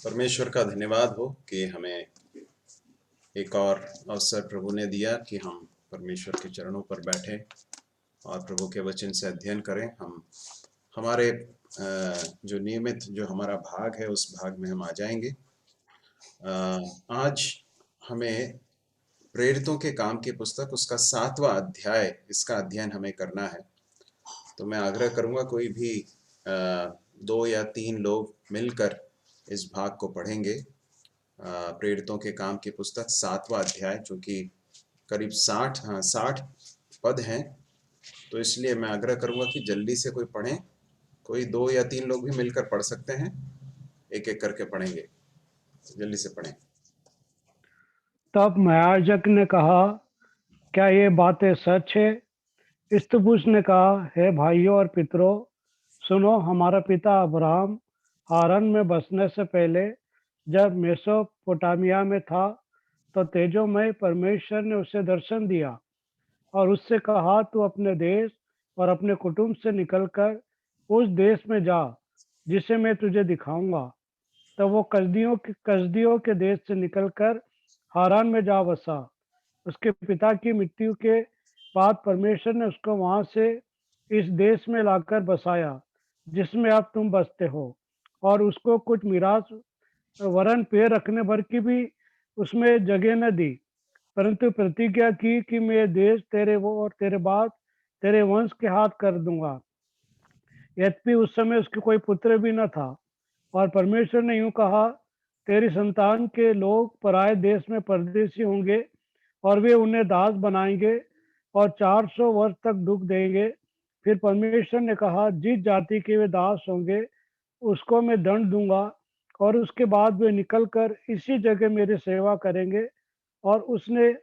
परमेश्वर का धन्यवाद हो कि हमें एक और अवसर प्रभु ने दिया कि हम परमेश्वर के चरणों पर बैठे और प्रभु के वचन से अध्ययन करें। हम हमारे जो नियमित जो हमारा भाग है उस भाग में हम आ जाएंगे। आज हमें प्रेरितों के काम की पुस्तक उसका 7वां अध्याय इसका अध्ययन हमें करना है। तो मैं आग्रह करूंगा कोई भी 2 या 3 लोग मिलकर इस भाग को पढ़ेंगे। प्रेरितों के काम की पुस्तक 7वां अध्याय, जो कि करीब 60 पद हैं, तो इसलिए मैं आग्रह करूंगा कि जल्दी से कोई पढ़ें। कोई 2 या 3 लोग भी मिलकर पढ़ सकते हैं, एक एक करके पढ़ेंगे, जल्दी से पढ़ें। तब महायाजक ने कहा, क्या ये बातें सच है? इस्तबुस ने कहा, हे भाइयों और पितरों, सुनो। हमारा पिता अब्राहम हारन में बसने से पहले जब मेसोपोटामिया में था, तो तेजोमय परमेश्वर ने उसे दर्शन दिया और उससे कहा, तू अपने देश और अपने कुटुंब से निकलकर उस देश में जा जिसे मैं तुझे दिखाऊंगा। तब वो कसदियों के देश से निकलकर हारान में जा बसा। उसके पिता की मृत्यु के बाद परमेश्वर ने उसको वहां से इस देश में लाकर बसाया जिसमें अब तुम बसते हो, और उसको कुछ मिरास वरन पैर रखने भर की भी उसमें जगह न दी, परंतु प्रतिज्ञा की कि मैं देश तेरे वो और तेरे बाद तेरे वंश के हाथ कर दूंगा। यद्यपि उस समय उसके कोई पुत्र भी न था। और परमेश्वर ने यूं कहा, तेरी संतान के लोग पराए देश में परदेसी होंगे और वे उन्हें दास बनाएंगे और 400 वर्ष तक दुख देंगे। फिर परमेश्वर ने कहा, जिस जाति के वे दास होंगे उसको मैं दंड दूंगा और उसके बाद वे निकलकर इसी जगह मेरी सेवा करेंगे। और उसने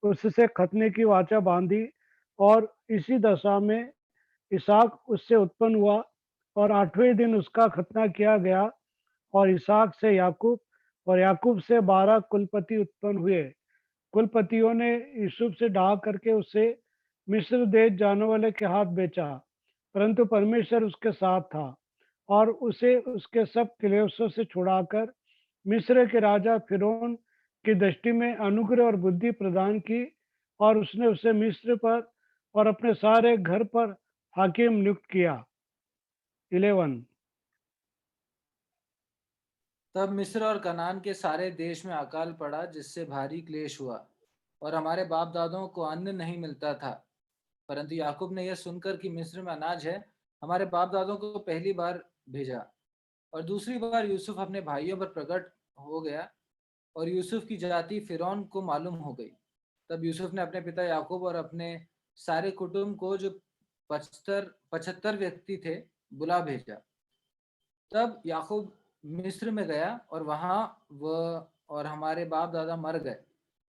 उससे खतने की वाचा बांधी, और इसी दशा में इसहाक उससे उत्पन्न हुआ, और 8वें दिन उसका खतना किया गया। और इसहाक से याकूब, और याकूब से 12 कुलपति उत्पन्न हुए। कुलपतियों ने यूसुफ से डाह करके उसे मिस्र देश जाने वाले के हाथ बेचा, परंतु परमेश्वर उसके साथ था और उसे उसके सब क्लेशों से छुड़ाकर मिस्र के राजा फिरौन की दृष्टि में अनुग्रह और बुद्धि प्रदान की, और उसने उसे मिस्र पर और अपने सारे घर पर हाकिम नियुक्त किया। 11। तब मिस्र और कनान के सारे देश में अकाल पड़ा, जिससे भारी क्लेश हुआ और हमारे बाप दादों को अन्न नहीं मिलता था। परंतु याकूब ने यह सुनकर कि मिस्र में अनाज है, हमारे बाप दादों को पहली बार भेजा। और दूसरी बार यूसुफ अपने भाइयों पर प्रकट हो गया और यूसुफ की जाति फिरौन को मालूम हो गई। तब यूसुफ ने अपने पिता याकूब और अपने सारे कुटुंब को, जो 75 व्यक्ति थे, बुला भेजा। तब याकूब मिस्र में गया और वहां वह और हमारे बाप दादा मर गए,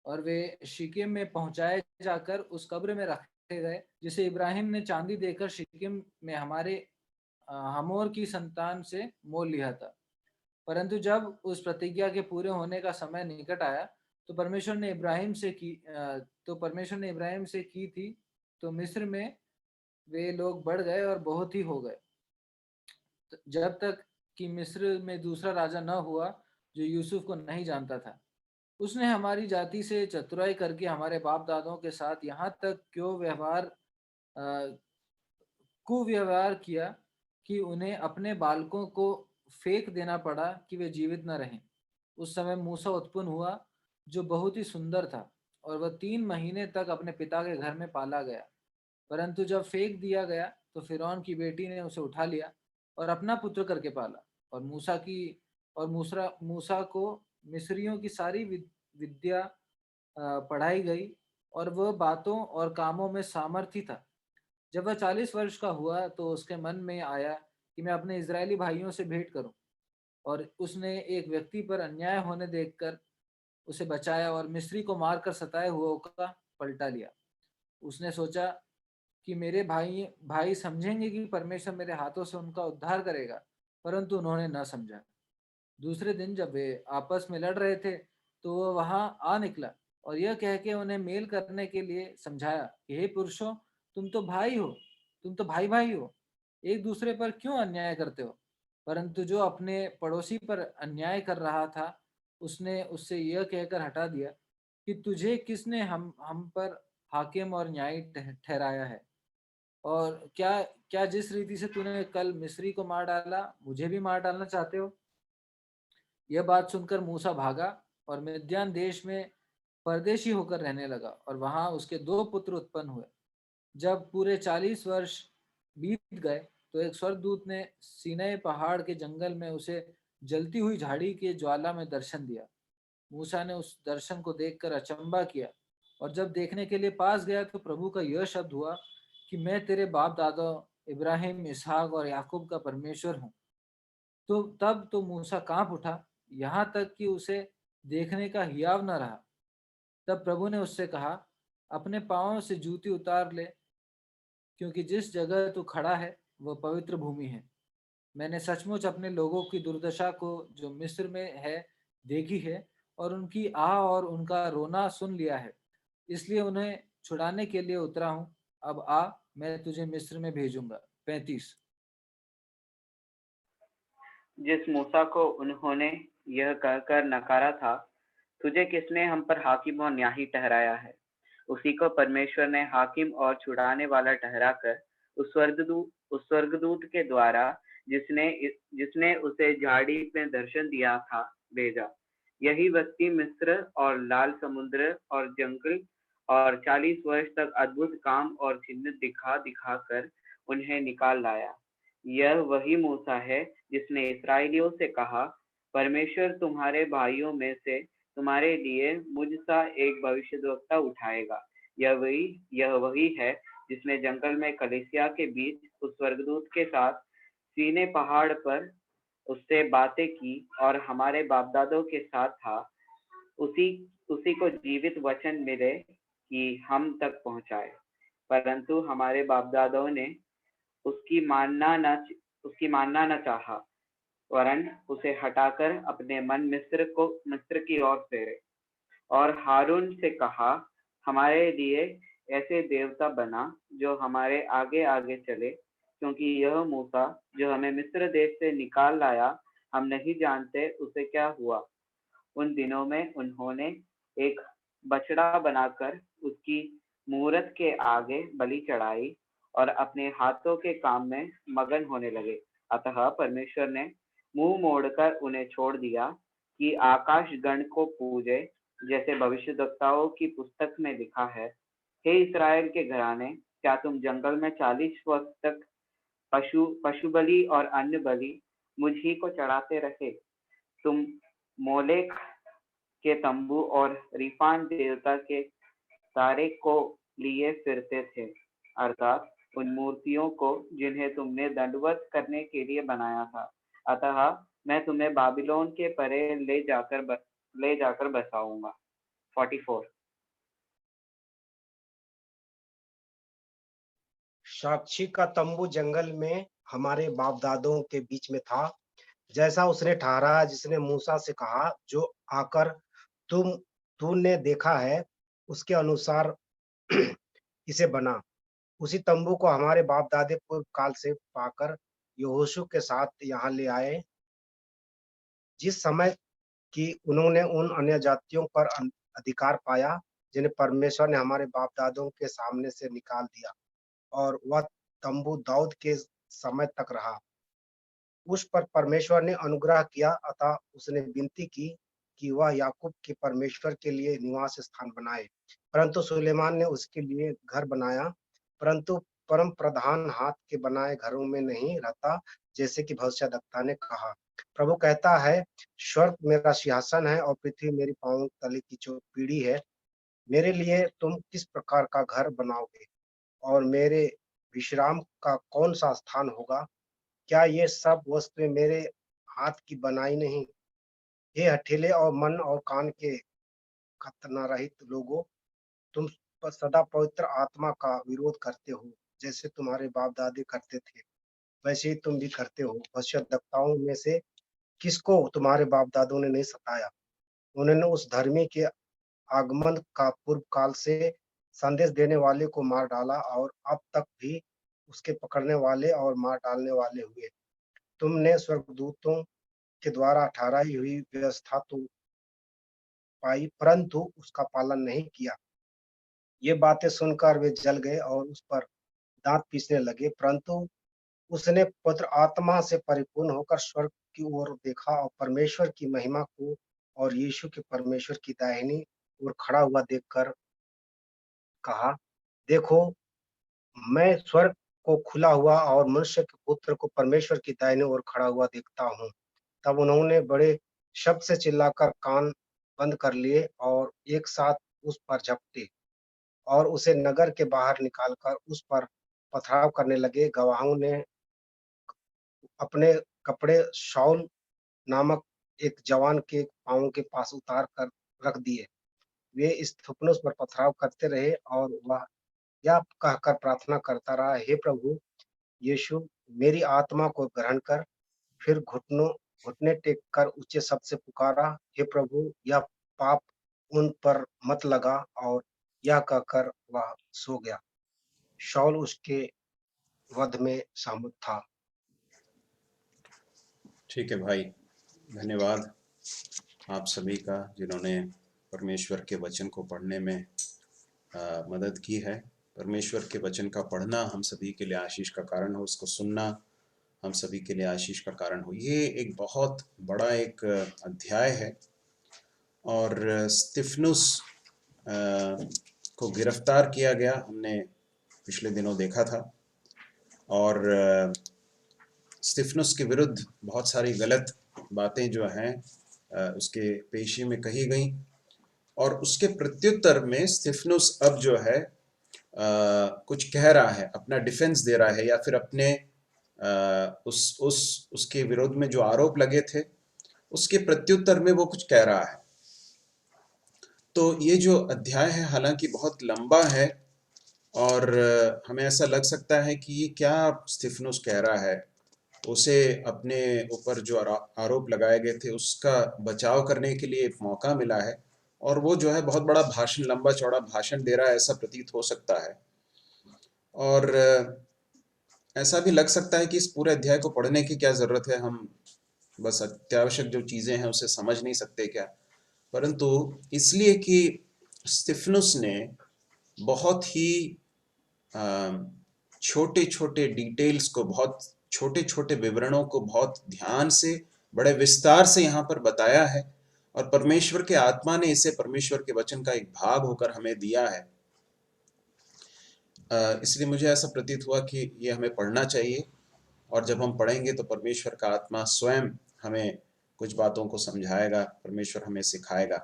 और वे शिकेम में पहुंचाए जाकर उस कब्र में रखे गए जिसे इब्राहिम ने चांदी देकर शिकेम में हमारे हमोर की संतान से मोल लिया था। परंतु जब उस प्रतिज्ञा के पूरे होने का समय निकट आया, तो परमेश्वर ने इब्राहिम से की थी, तो मिस्र में वे लोग बढ़ गए और बहुत ही हो गए, जब तक कि मिस्र में दूसरा राजा न हुआ जो यूसुफ को नहीं जानता था। उसने हमारी जाति से चतुराई करके हमारे बाप दादों के साथ यहाँ तक कुव्यवहार किया कि उन्हें अपने बालकों को फेंक देना पड़ा कि वे जीवित न रहें। उस समय मूसा उत्पन्न हुआ, जो बहुत ही सुंदर था, और वह 3 महीने तक अपने पिता के घर में पाला गया। परंतु जब फेंक दिया गया, तो फिरौन की बेटी ने उसे उठा लिया और अपना पुत्र करके पाला। और मूसा को मिस्रियों की सारी विद्या पढ़ाई गई, और वह बातों और कामों में सामर्थी था। जब वह 40 वर्ष का हुआ, तो उसके मन में आया कि मैं अपने इजरायली भाइयों से भेंट करूं, और उसने एक व्यक्ति पर अन्याय होने देखकर उसे बचाया और मिस्री को मारकर सताए हुओं का पलटा लिया। उसने सोचा कि मेरे भाई भाई समझेंगे कि परमेश्वर मेरे हाथों से उनका उद्धार करेगा, परंतु उन्होंने न समझा। दूसरे दिन जब वे आपस में लड़ रहे थे, तो वह वहां आ निकला और यह कह के उन्हें मेल करने के लिए समझाया कि हे पुरुषों, तुम तो भाई भाई हो, एक दूसरे पर क्यों अन्याय करते हो? परंतु जो अपने पड़ोसी पर अन्याय कर रहा था उसने उससे यह कहकर हटा दिया कि तुझे किसने हम पर हाकिम और न्यायी ठहराया है। और क्या क्या जिस रीति से तूने कल मिस्री को मार डाला मुझे भी मार डालना चाहते हो। यह बात सुनकर मूसा भागा और मिद्यान देश में परदेशी होकर रहने लगा और वहां उसके 2 पुत्र उत्पन्न हुए। जब पूरे 40 वर्ष बीत गए तो एक स्वर्गदूत ने सीनै पहाड़ के जंगल में उसे जलती हुई झाड़ी के ज्वाला में दर्शन दिया। मूसा ने उस दर्शन को देखकर अचंबा किया और जब देखने के लिए पास गया तो प्रभु का यह शब्द हुआ कि मैं तेरे बाप दादा इब्राहिम, इसहाक और याकूब का परमेश्वर हूँ। तो तब तो मूसा कांप उठा, यहाँ तक कि उसे देखने का हियाव न रहा। तब प्रभु ने उससे कहा, अपने पांवों से जूती उतार ले, क्योंकि जिस जगह तू खड़ा है वह पवित्र भूमि है। मैंने सचमुच अपने लोगों की दुर्दशा को जो मिस्र में है देखी है और उनकी आह और उनका रोना सुन लिया है, इसलिए उन्हें छुड़ाने के लिए उतरा हूँ। अब आ, मैं तुझे मिस्र में भेजूंगा। 35। जिस मूसा को उन्होंने यह कहकर नकारा था, तुझे किसने हम पर हाकिम और न्यायी ठहराया है, उसी को परमेश्वर ने हाकिम और छुड़ाने वाला ठहराकर उस स्वर्गदूत के द्वारा जिसने जिसने उसे झाड़ी में दर्शन दिया था भेजा। यही व्यक्ति मिस्र और लाल समुद्र और जंगल और 40 वर्ष तक अद्भुत काम और चिन्ह दिखा दिखा कर उन्हें निकाल लाया। यह वही मूसा है जिसने इस्राएलियों से कहा, परमेश्वर तुम्हारे भाइयों में से तुम्हारे लिए मुझ सा एक भविष्यद्वक्ता उठाएगा। यह वही है जिसने जंगल में कलीसिया के बीच उस स्वर्गदूत के साथ सीनै पहाड़ पर उससे बातें की और हमारे बाप दादों के साथ था। उसी उसी को जीवित वचन मिले कि हम तक पहुंचाए, परंतु हमारे बाप दादों ने उसकी मानना न चाहा, वरन उसे हटाकर अपने मन मिस्र की ओर फेरे। और हारून से कहा, हमारे लिए ऐसे देवता बना जो हमारे आगे आगे चले, क्योंकि यह मूसा जो हमें मिस्र देश से निकाल लाया, हम नहीं जानते उसे क्या हुआ। उन दिनों में उन्होंने एक बछड़ा बनाकर उसकी मूरत के आगे बलि चढ़ाई और अपने हाथों के काम में मगन होने लगे। अतः परमेश्वर ने मुंह मोड़कर उन्हें छोड़ दिया कि आकाश गण को पूजे, जैसे भविष्यद्वक्ताओं की पुस्तक में लिखा है, हे इस्राएल के घराने, क्या तुम जंगल में 40 वर्ष तक पशु बलि और अन्य बलि मुझ ही को चढ़ाते रहे? तुम मोलेक के तंबू और रिफान देवता के तारे को लिए फिरते थे, अर्थात उन मूर्तियों को जिन्हें तुमने दंडवत करने के लिए बनाया था। अतः मैं तुम्हें बाबिलोन के परे ले जाकर बसाऊंगा। 44। साक्षी का तंबू जंगल में हमारे बाप दादों के बीच में था, जैसा उसने ठहराया जिसने मूसा से कहा, जो आकर तूने देखा है उसके अनुसार इसे बना। उसी तंबू को हमारे बाप दादे पूर्व काल से पाकर यहोशू के साथ यहाँ ले आए, जिस समय कि उन्होंने उन अन्य जातियों पर अधिकार पाया जिन्हें परमेश्वर ने हमारे बाप दादों के सामने से निकाल दिया, और वह तंबू दाऊद के समय तक रहा। उस पर परमेश्वर ने अनुग्रह किया, अतः उसने विनती की कि वह याकूब के परमेश्वर के लिए निवास स्थान बनाए। परंतु सुलेमान ने उसके लिए घर बनाया, परंतु परम प्रधान हाथ के बनाए घरों में नहीं रहता, जैसे कि भविष्यद्वक्ता ने कहा। प्रभु कहता है, स्वर्ग मेरा सिंहासन है और पृथ्वी मेरी पांवों तले की चौपीढ़ी है। मेरे लिए तुम किस प्रकार का घर बनाओगे और मेरे विश्राम का कौन सा स्थान होगा? क्या ये सब वस्तुएं मेरे हाथ की बनाई नहीं? हे हठीले और मन और कान के खतना रहित लोगों, तुम सदा पवित्र आत्मा का विरोध करते हो। जैसे तुम्हारे बाप दादे करते थे, वैसे ही तुम भी करते हो। भविष्यद्वक्ताओं में से किसको तुम्हारे बाप दादों ने नहीं सताया? उन्होंने उस धर्मी के आगमन का पूर्व काल से संदेश देने वाले को मार डाला, और अब तक भी उसके पकड़ने वाले और मार डालने वाले हुए। तुमने स्वर्गदूतों के द्वारा ठहराई हुई व्यवस्था तो पाई, परंतु उसका पालन नहीं किया। ये बातें सुनकर वे जल गए और उस पर दांत पीसने लगे। परंतु उसने पवित्र आत्मा से परिपूर्ण होकर स्वर्ग की ओर देखा और परमेश्वर की महिमा को और यीशु के परमेश्वर की दाहिनी ओर खड़ा हुआ देखकर कहा, देखो, मैं स्वर्ग को खुला हुआ और मनुष्य के पुत्र को परमेश्वर की दाहिनी ओर खड़ा हुआ देखता हूँ। तब उन्होंने बड़े शब्द से चिल्लाकर कान बंद कर लिए और एक साथ उस पर झपटे और उसे नगर के बाहर निकालकर उस पर पथराव करने लगे। गवाहों ने अपने कपड़े शाऊल नामक एक जवान के पाँवों के पास उतार कर रख दिए। वे स्तिफनुस पर पथराव करते रहे और वह यह कहकर प्रार्थना करता रहा, हे प्रभु यीशु, मेरी आत्मा को ग्रहण कर। फिर घुटने टेक कर ऊंचे शब्द से पुकारा, हे प्रभु, यह पाप उन पर मत लगा। और यह कहकर वह सो गया। शाऊल उसके वध में सहमत था। ठीक है भाई, धन्यवाद आप सभी का जिन्होंने परमेश्वर के वचन को पढ़ने में मदद की है। परमेश्वर के वचन का पढ़ना हम सभी के लिए आशीष का कारण हो, उसको सुनना हम सभी के लिए आशीष का कारण हो। ये एक बहुत बड़ा एक अध्याय है और स्तिफनुस को गिरफ्तार किया गया, हमने पिछले दिनों देखा था। और स्तिफनुस के विरुद्ध बहुत सारी गलत बातें जो हैं उसके पेशी में कही गई और उसके प्रत्युत्तर में स्तिफनुस अब जो है कुछ कह रहा है, अपना डिफेंस दे रहा है या फिर अपने उसके विरोध में जो आरोप लगे थे उसके प्रत्युत्तर में वो कुछ कह रहा है। तो ये जो अध्याय है हालांकि बहुत लंबा है और हमें ऐसा लग सकता है कि ये क्या स्तिफनुस कह रहा है, उसे अपने ऊपर जो आरोप लगाए गए थे उसका बचाव करने के लिए एक मौका मिला है और वो जो है बहुत बड़ा भाषण, लंबा चौड़ा भाषण दे रहा है, ऐसा प्रतीत हो सकता है। और ऐसा भी लग सकता है कि इस पूरे अध्याय को पढ़ने की क्या ज़रूरत है, हम बस अत्यावश्यक जो चीज़ें हैं उसे समझ नहीं सकते क्या। परंतु इसलिए कि स्तिफनुस ने बहुत ही छोटे छोटे डिटेल्स को, बहुत छोटे छोटे विवरणों को बहुत ध्यान से, बड़े विस्तार से यहाँ पर बताया है और परमेश्वर के आत्मा ने इसे परमेश्वर के वचन का एक भाग होकर हमें दिया है। इसलिए मुझे ऐसा प्रतीत हुआ कि ये हमें पढ़ना चाहिए और जब हम पढ़ेंगे तो परमेश्वर का आत्मा स्वयं हमें कुछ बातों को समझाएगा, परमेश्वर हमें सिखाएगा।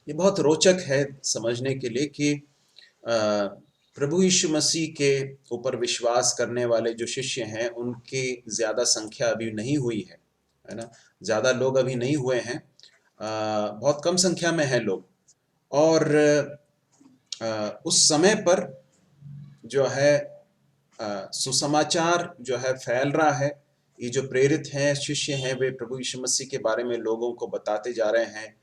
ये बहुत रोचक है समझने के लिए कि प्रभु यीशु मसीह के ऊपर विश्वास करने वाले जो शिष्य हैं उनकी ज़्यादा संख्या अभी नहीं हुई है ना, ज़्यादा लोग अभी नहीं हुए हैं, बहुत कम संख्या में हैं लोग। और उस समय पर जो है सुसमाचार जो है फैल रहा है। ये जो प्रेरित हैं, शिष्य हैं, वे प्रभु यीशु मसीह के बारे में लोगों को बताते जा रहे हैं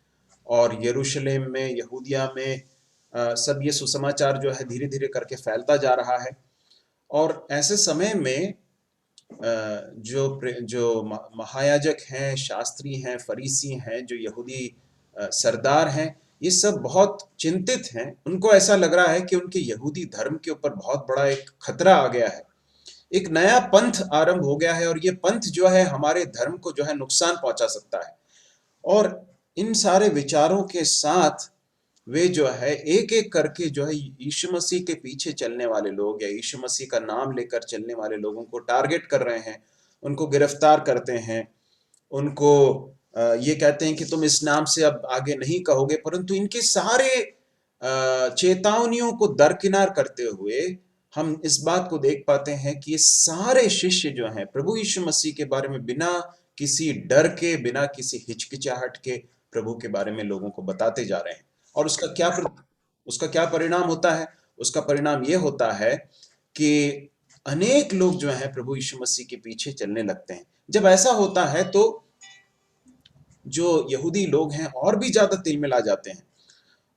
और यरूशलेम में, यहूदिया में सब ये सुसमाचार जो है धीरे धीरे करके फैलता जा रहा है। और ऐसे समय में जो महायाजक हैं, शास्त्री हैं, फरीसी हैं, जो यहूदी सरदार हैं, ये सब बहुत चिंतित हैं। उनको ऐसा लग रहा है कि उनके यहूदी धर्म के ऊपर बहुत बड़ा एक खतरा आ गया है, एक नया पंथ आरंभ हो गया है और ये पंथ जो है हमारे धर्म को जो है नुकसान पहुंचा सकता है। और इन सारे विचारों के साथ वे जो है एक एक करके जो है यीशु मसीह के पीछे चलने वाले लोग या यीशु मसीह का नाम लेकर चलने वाले लोगों को टारगेट कर रहे हैं, उनको गिरफ्तार करते हैं, उनको ये कहते हैं कि तुम इस नाम से अब आगे नहीं कहोगे। परंतु इनके सारे चेतावनियों को दरकिनार करते हुए हम इस बात को देख पाते हैं कि ये सारे शिष्य जो हैं प्रभु यीशु मसीह के बारे में बिना किसी डर के, बिना किसी हिचकिचाहट के प्रभु के बारे में लोगों को बताते जा रहे हैं। और उसका क्या परिणाम होता है? उसका परिणाम ये होता है कि अनेक लोग जो हैं प्रभु यीशु मसीह के पीछे चलने लगते हैं। जब ऐसा होता है तो जो यहूदी लोग हैं और भी ज्यादा तिलमिला जाते हैं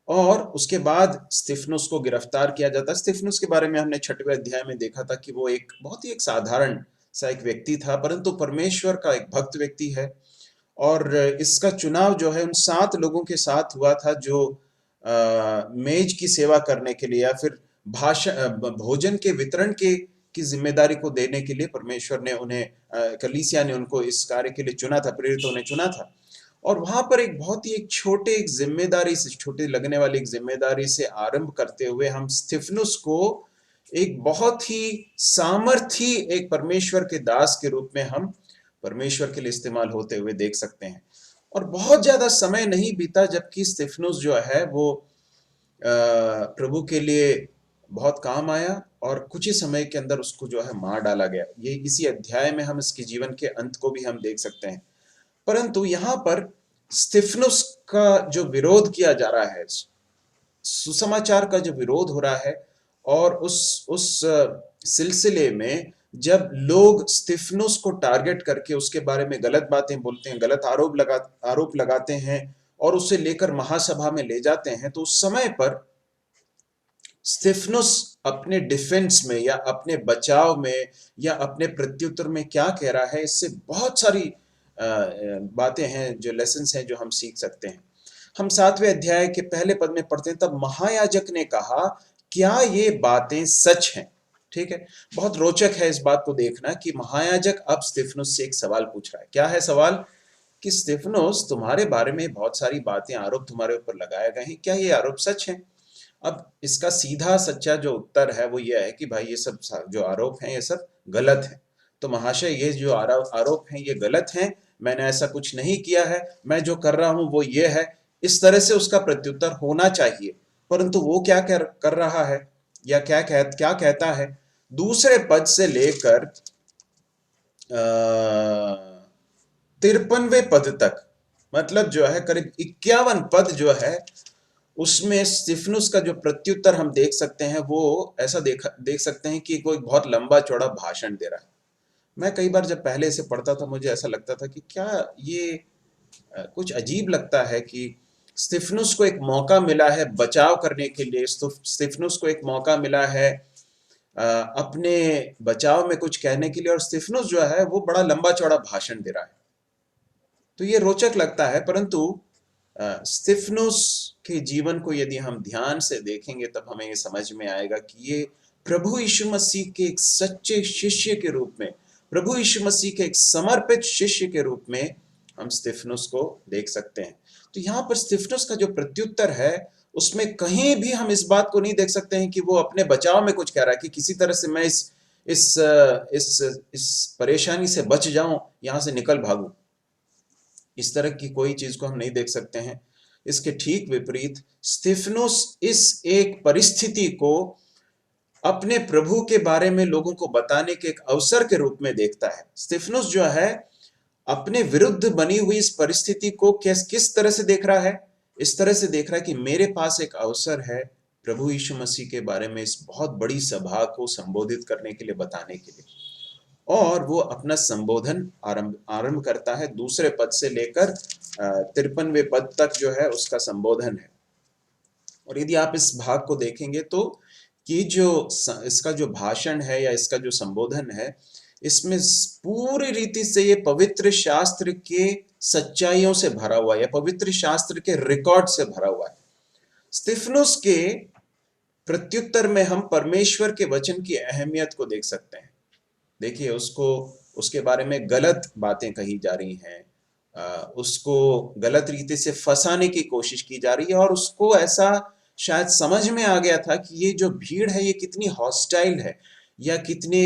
और उसके बाद स्तिफनुस को गिरफ्तार किया जाता है। स्तिफनुस के बारे में हमने 6वें अध्याय में देखा था कि वो एक बहुत ही एक साधारण सा एक व्यक्ति था, परंतु परमेश्वर का एक भक्त व्यक्ति है। और इसका चुनाव जो है उन 7 लोगों के साथ हुआ था जो मेज की सेवा करने के लिए या फिर भोजन के वितरण की जिम्मेदारी को देने के लिए परमेश्वर ने उन्हें, कलीसिया ने उनको इस कार्य के लिए चुना था, प्रेरितों ने चुना था। और वहां पर एक बहुत ही एक जिम्मेदारी से, छोटे लगने वाली एक जिम्मेदारी से आरंभ करते हुए हम स्तिफनुस को एक बहुत ही सामर्थी एक परमेश्वर के दास के रूप में हम परमेश्वर के लिए इस्तेमाल होते हुए देख सकते हैं। और बहुत ज्यादा समय नहीं बीता जबकि स्तिफनुस जो है वो प्रभु के लिए बहुत काम आया और कुछ ही समय के अंदर उसको जो है मार डाला गया। ये इसी अध्याय में हम इसके जीवन के अंत को भी हम देख सकते हैं। परंतु यहाँ पर स्तिफनुस का जो विरोध किया जा रहा है, सुसमाचार का जो विरोध हो रहा है, और उस सिलसिले में जब लोग स्तिफनुस को टारगेट करके उसके बारे में गलत बातें बोलते हैं, गलत आरोप लगाते हैं और उसे लेकर महासभा में ले जाते हैं, तो उस समय पर स्तिफनुस अपने डिफेंस में या अपने बचाव में या अपने प्रत्युत्तर में क्या कह रहा है, इससे बहुत सारी बातें हैं, जो लेसन्स हैं जो हम सीख सकते हैं। हम 7वें अध्याय के पहले पद में पढ़ते हैं, तब महायाजक ने कहा, क्या ये बातें सच हैं? ठीक है, बहुत रोचक है इस बात को देखना कि महायाजक अब स्तिफनुस से एक सवाल पूछ रहा है। क्या है सवाल? कि स्तिफनुस, तुम्हारे बारे में बहुत सारी बातें, आरोप तुम्हारे ऊपर लगाए गए हैं, क्या ये आरोप सच हैं? अब इसका सीधा सच्चा जो उत्तर है वो ये है कि भाई ये सब जो आरोप हैं ये सब गलत है। तो महाशय, ये जो आरोप हैं ये गलत हैं, मैंने ऐसा कुछ नहीं किया है, मैं जो कर रहा हूं वो ये है। इस तरह से उसका प्रत्युत्तर होना चाहिए, परंतु वो क्या कर रहा है या क्या कहता है? दूसरे पद से लेकर 53वें पद तक, मतलब जो है करीब 51 पद जो है, उसमें स्तिफनुस का जो प्रत्युत्तर हम देख सकते हैं, वो ऐसा देख सकते हैं कि कोई बहुत लंबा चौड़ा भाषण दे रहा है। मैं कई बार जब पहले इसे पढ़ता था, मुझे ऐसा लगता था कि क्या ये कुछ अजीब लगता है कि स्तिफनुस को एक मौका मिला है बचाव करने के लिए, स्तिफनुस को एक मौका मिला है अपने बचाव में कुछ कहने के लिए, और स्तिफनुस जो है वो बड़ा लंबा चौड़ा भाषण दे रहा है। तो ये रोचक लगता है, परंतु स्तिफनुस के जीवन को यदि हम ध्यान से देखेंगे तब हमें ये समझ में आएगा कि ये प्रभु यीशु मसीह के एक सच्चे शिष्य के रूप में, प्रभु यीशु मसीह के एक समर्पित शिष्य के रूप में हम स्तिफनुस को देख सकते हैं। तो यहाँ पर स्तिफनुस का जो प्रत्युत्तर है, उसमें कहीं भी हम इस बात को नहीं देख सकते हैं कि वो अपने बचाव में कुछ कह रहा है कि किसी तरह से मैं इस परेशानी से बच जाऊं, यहां से निकल भागूं। इस तरह की कोई चीज को हम नहीं देख सकते हैं। इसके ठीक विपरीत स्तिफनुस इस एक परिस्थिति को अपने प्रभु के बारे में लोगों को बताने के एक अवसर के रूप में देखता है। स्तिफनुस जो है अपने विरुद्ध बनी हुई इस परिस्थिति को किस तरह से देख रहा है? इस तरह से देख रहा है कि मेरे पास एक अवसर है प्रभु यीशु मसीह के बारे में इस बहुत बड़ी सभा को संबोधित करने के लिए, बताने के लिए। और वो अपना संबोधन आरंभ करता है। दूसरे पद से लेकर 53वें पद तक जो है उसका संबोधन है। और यदि आप इस भाग को देखेंगे तो ये जो इसका जो भाषण है या इसका जो संबोधन है, इसमें पूरी रीति से ये पवित्र शास्त्र के सच्चाइयों से भरा हुआ है या पवित्र शास्त्र के रिकॉर्ड से भरा हुआ है। स्तिफनुस के प्रत्युत्तर में हम परमेश्वर के वचन की अहमियत को देख सकते हैं। देखिए, उसके बारे में गलत बातें कही जा रही हैं, उसको गलत रीति से फंसाने की कोशिश की जा रही है, और उसको ऐसा शायद समझ में आ गया था कि ये जो भीड़ है ये कितनी हॉस्टाइल है, या कितने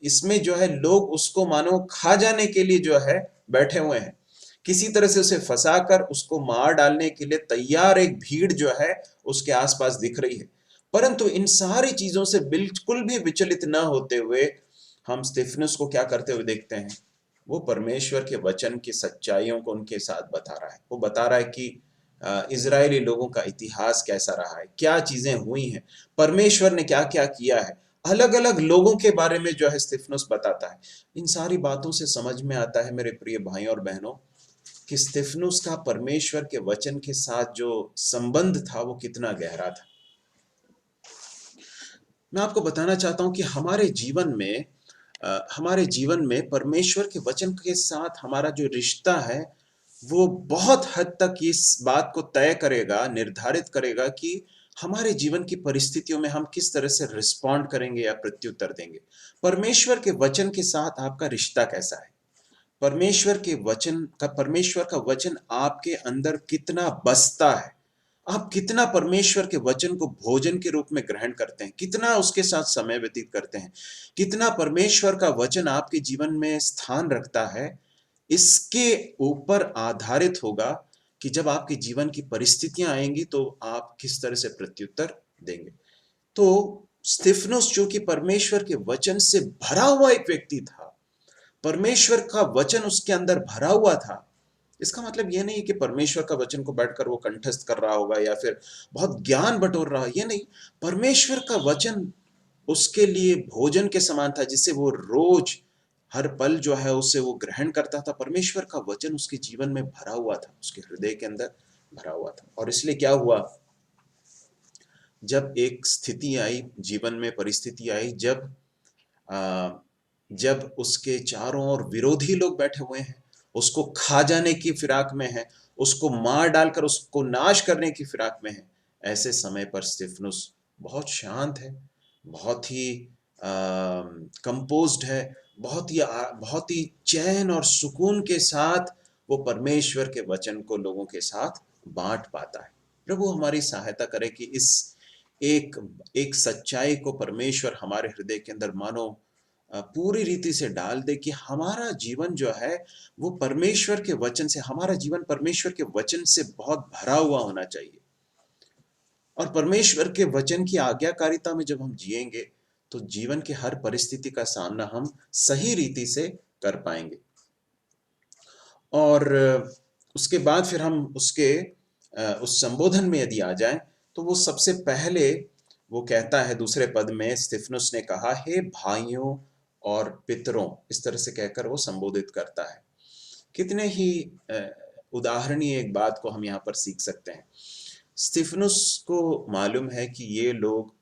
इसमें जो है लोग उसको मानो खा जाने के लिए जो है बैठे हुए हैं। किसी तरह से उसे फंसाकर उसको मार डालने के लिए तैयार एक भीड़ जो है उसके आसपास दिख रही है। परंतु इन सारी चीजों से बिल्कुल भी विचलित न होते हुए हम स्तिफनुस को क्या करते हुए देखते हैं? वो परमेश्वर के वचन की सच्चाइयों को उनके साथ बता रहा है। वो बता रहा है कि इजरायली लोगों का इतिहास कैसा रहा है, क्या चीजें हुई हैं, परमेश्वर ने क्या क्या किया है। अलग अलग लोगों के बारे में जो है स्तिफनुस बताता है। इन सारी बातों से समझ में आता है मेरे प्रिय भाइयों और बहनों कि स्तिफनुस का परमेश्वर के वचन के साथ जो संबंध था वो कितना गहरा था। मैं आपको बताना चाहता हूं कि हमारे जीवन में हमारे जीवन में परमेश्वर के वचन के साथ हमारा जो रिश्ता है वो बहुत हद तक इस बात को तय करेगा, निर्धारित करेगा कि हमारे जीवन की परिस्थितियों में हम किस तरह से रिस्पॉन्ड करेंगे या प्रत्युत्तर देंगे। परमेश्वर के वचन के साथ आपका रिश्ता कैसा है? परमेश्वर का वचन आपके अंदर कितना बसता है? आप कितना परमेश्वर के वचन को भोजन के रूप में ग्रहण करते हैं? कितना उसके साथ समय व्यतीत करते हैं? कितना परमेश्वर का वचन आपके जीवन में स्थान रखता है? इसके ऊपर आधारित होगा कि जब आपके जीवन की परिस्थितियां आएंगी तो आप किस तरह से प्रत्युत्तर देंगे। तो स्तिफनुस जो कि परमेश्वर के वचन से भरा हुआ एक व्यक्ति था, परमेश्वर का वचन उसके अंदर भरा हुआ था, इसका मतलब यह नहीं कि परमेश्वर का वचन को बैठकर वो कंठस्थ कर रहा होगा या फिर बहुत ज्ञान बटोर रहा, ये नहीं। परमेश्वर का वचन उसके लिए भोजन के समान था, जिसे वो रोज हर पल जो है उसे वो ग्रहण करता था। परमेश्वर का वचन उसके जीवन में भरा हुआ था, उसके हृदय के अंदर भरा हुआ था। और इसलिए क्या हुआ, जब एक स्थिति आई जीवन में, परिस्थिति आई, जब उसके चारों ओर विरोधी लोग बैठे हुए हैं, उसको खा जाने की फिराक में है, उसको मार डालकर उसको नाश करने की फिराक में है, ऐसे समय पर स्तिफनुस बहुत शांत है, बहुत ही कंपोज्ड है, बहुत ही चैन और सुकून के साथ वो परमेश्वर के वचन को लोगों के साथ बांट पाता है। प्रभु हमारी सहायता करे कि इस एक सच्चाई को परमेश्वर हमारे हृदय के अंदर मानो पूरी रीति से डाल दे कि हमारा जीवन जो है वो परमेश्वर के वचन से, हमारा जीवन परमेश्वर के वचन से बहुत भरा हुआ होना चाहिए। और परमेश्वर के वचन की आज्ञाकारिता में जब हम जिएंगे तो जीवन की हर परिस्थिति का सामना हम सही रीति से कर पाएंगे। और उसके बाद फिर हम उस संबोधन में यदि आ जाएं तो वो सबसे पहले वो कहता है, दूसरे पद में स्तिफनुस ने कहा, हे भाइयों और पितरों, इस तरह से कहकर वो संबोधित करता है। कितने ही उदाहरणीय एक बात को हम यहाँ पर सीख सकते हैं। स्तिफनुस को मालूम है कि ये लोग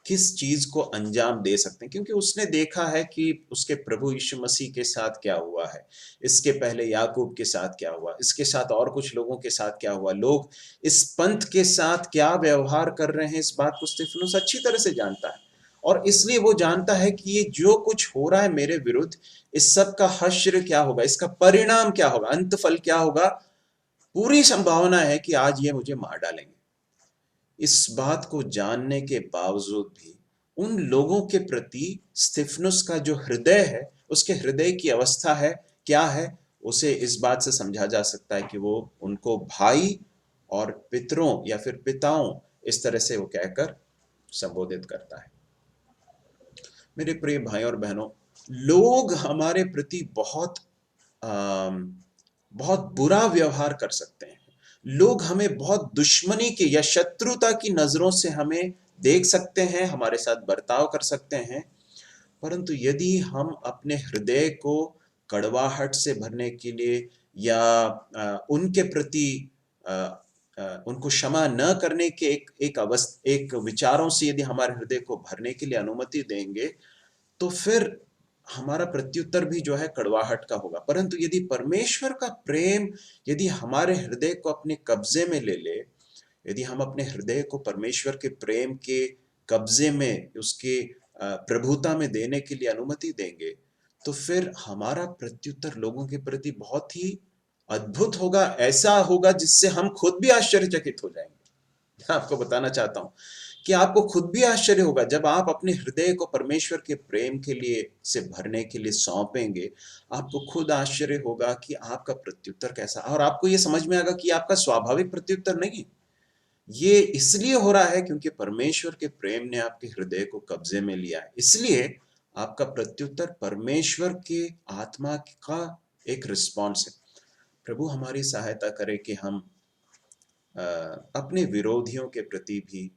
किस चीज को अंजाम दे सकते हैं, क्योंकि उसने देखा है कि उसके प्रभु यीशु मसीह के साथ क्या हुआ है, इसके पहले याकूब के साथ क्या हुआ, इसके साथ और कुछ लोगों के साथ क्या हुआ, लोग इस पंथ के साथ क्या व्यवहार कर रहे हैं, इस बात को स्तिफनुस अच्छी तरह से जानता है। और इसलिए वो जानता है कि ये जो कुछ हो रहा है मेरे विरुद्ध, इस सब का हश्र क्या होगा, इसका परिणाम क्या होगा, अंतफल क्या होगा, पूरी संभावना है कि आज ये मुझे मार डालेंगे। इस बात को जानने के बावजूद भी उन लोगों के प्रति स्तिफनुस का जो हृदय है, उसके हृदय की अवस्था है क्या है, उसे इस बात से समझा जा सकता है कि वो उनको भाई और पितरों या फिर पिताओं, इस तरह से वो कहकर संबोधित करता है। मेरे प्रिय भाई और बहनों, लोग हमारे प्रति बहुत बुरा व्यवहार कर सकते हैं, लोग हमें बहुत दुश्मनी की या शत्रुता की नजरों से हमें देख सकते हैं, हमारे साथ बर्ताव कर सकते हैं, परंतु यदि हम अपने हृदय को कड़वाहट से भरने के लिए या उनके प्रति उनको क्षमा न करने के एक विचारों से यदि हमारे हृदय को भरने के लिए अनुमति देंगे, तो फिर हमारा प्रत्युत्तर भी जो है कड़वाहट का होगा। परंतु यदि परमेश्वर का प्रेम यदि हमारे हृदय को अपने कब्जे में ले ले, यदि हम अपने हृदय को परमेश्वर के प्रेम के कब्जे में, उसके प्रभुता में देने के लिए अनुमति देंगे, तो फिर हमारा प्रत्युत्तर लोगों के प्रति बहुत ही अद्भुत होगा, ऐसा होगा जिससे हम खुद भी आश्चर्यचकित हो जाएंगे। मैं आपको बताना चाहता हूं कि आपको खुद भी आश्चर्य होगा जब आप अपने हृदय को परमेश्वर के प्रेम के लिए से भरने के लिए सौंपेंगे। आपको खुद आश्चर्य होगा कि आपका प्रत्युत्तर कैसा, और आपको ये समझ में आएगा कि आपका स्वाभाविक प्रत्युत्तर नहीं, ये इसलिए हो रहा है क्योंकि परमेश्वर के प्रेम ने आपके हृदय को कब्जे में लिया है। इसलिए आपका प्रत्युत्तर परमेश्वर के आत्मा का एक रिस्पॉन्स है। प्रभु हमारी सहायता करे कि हम अपने विरोधियों के प्रति भी,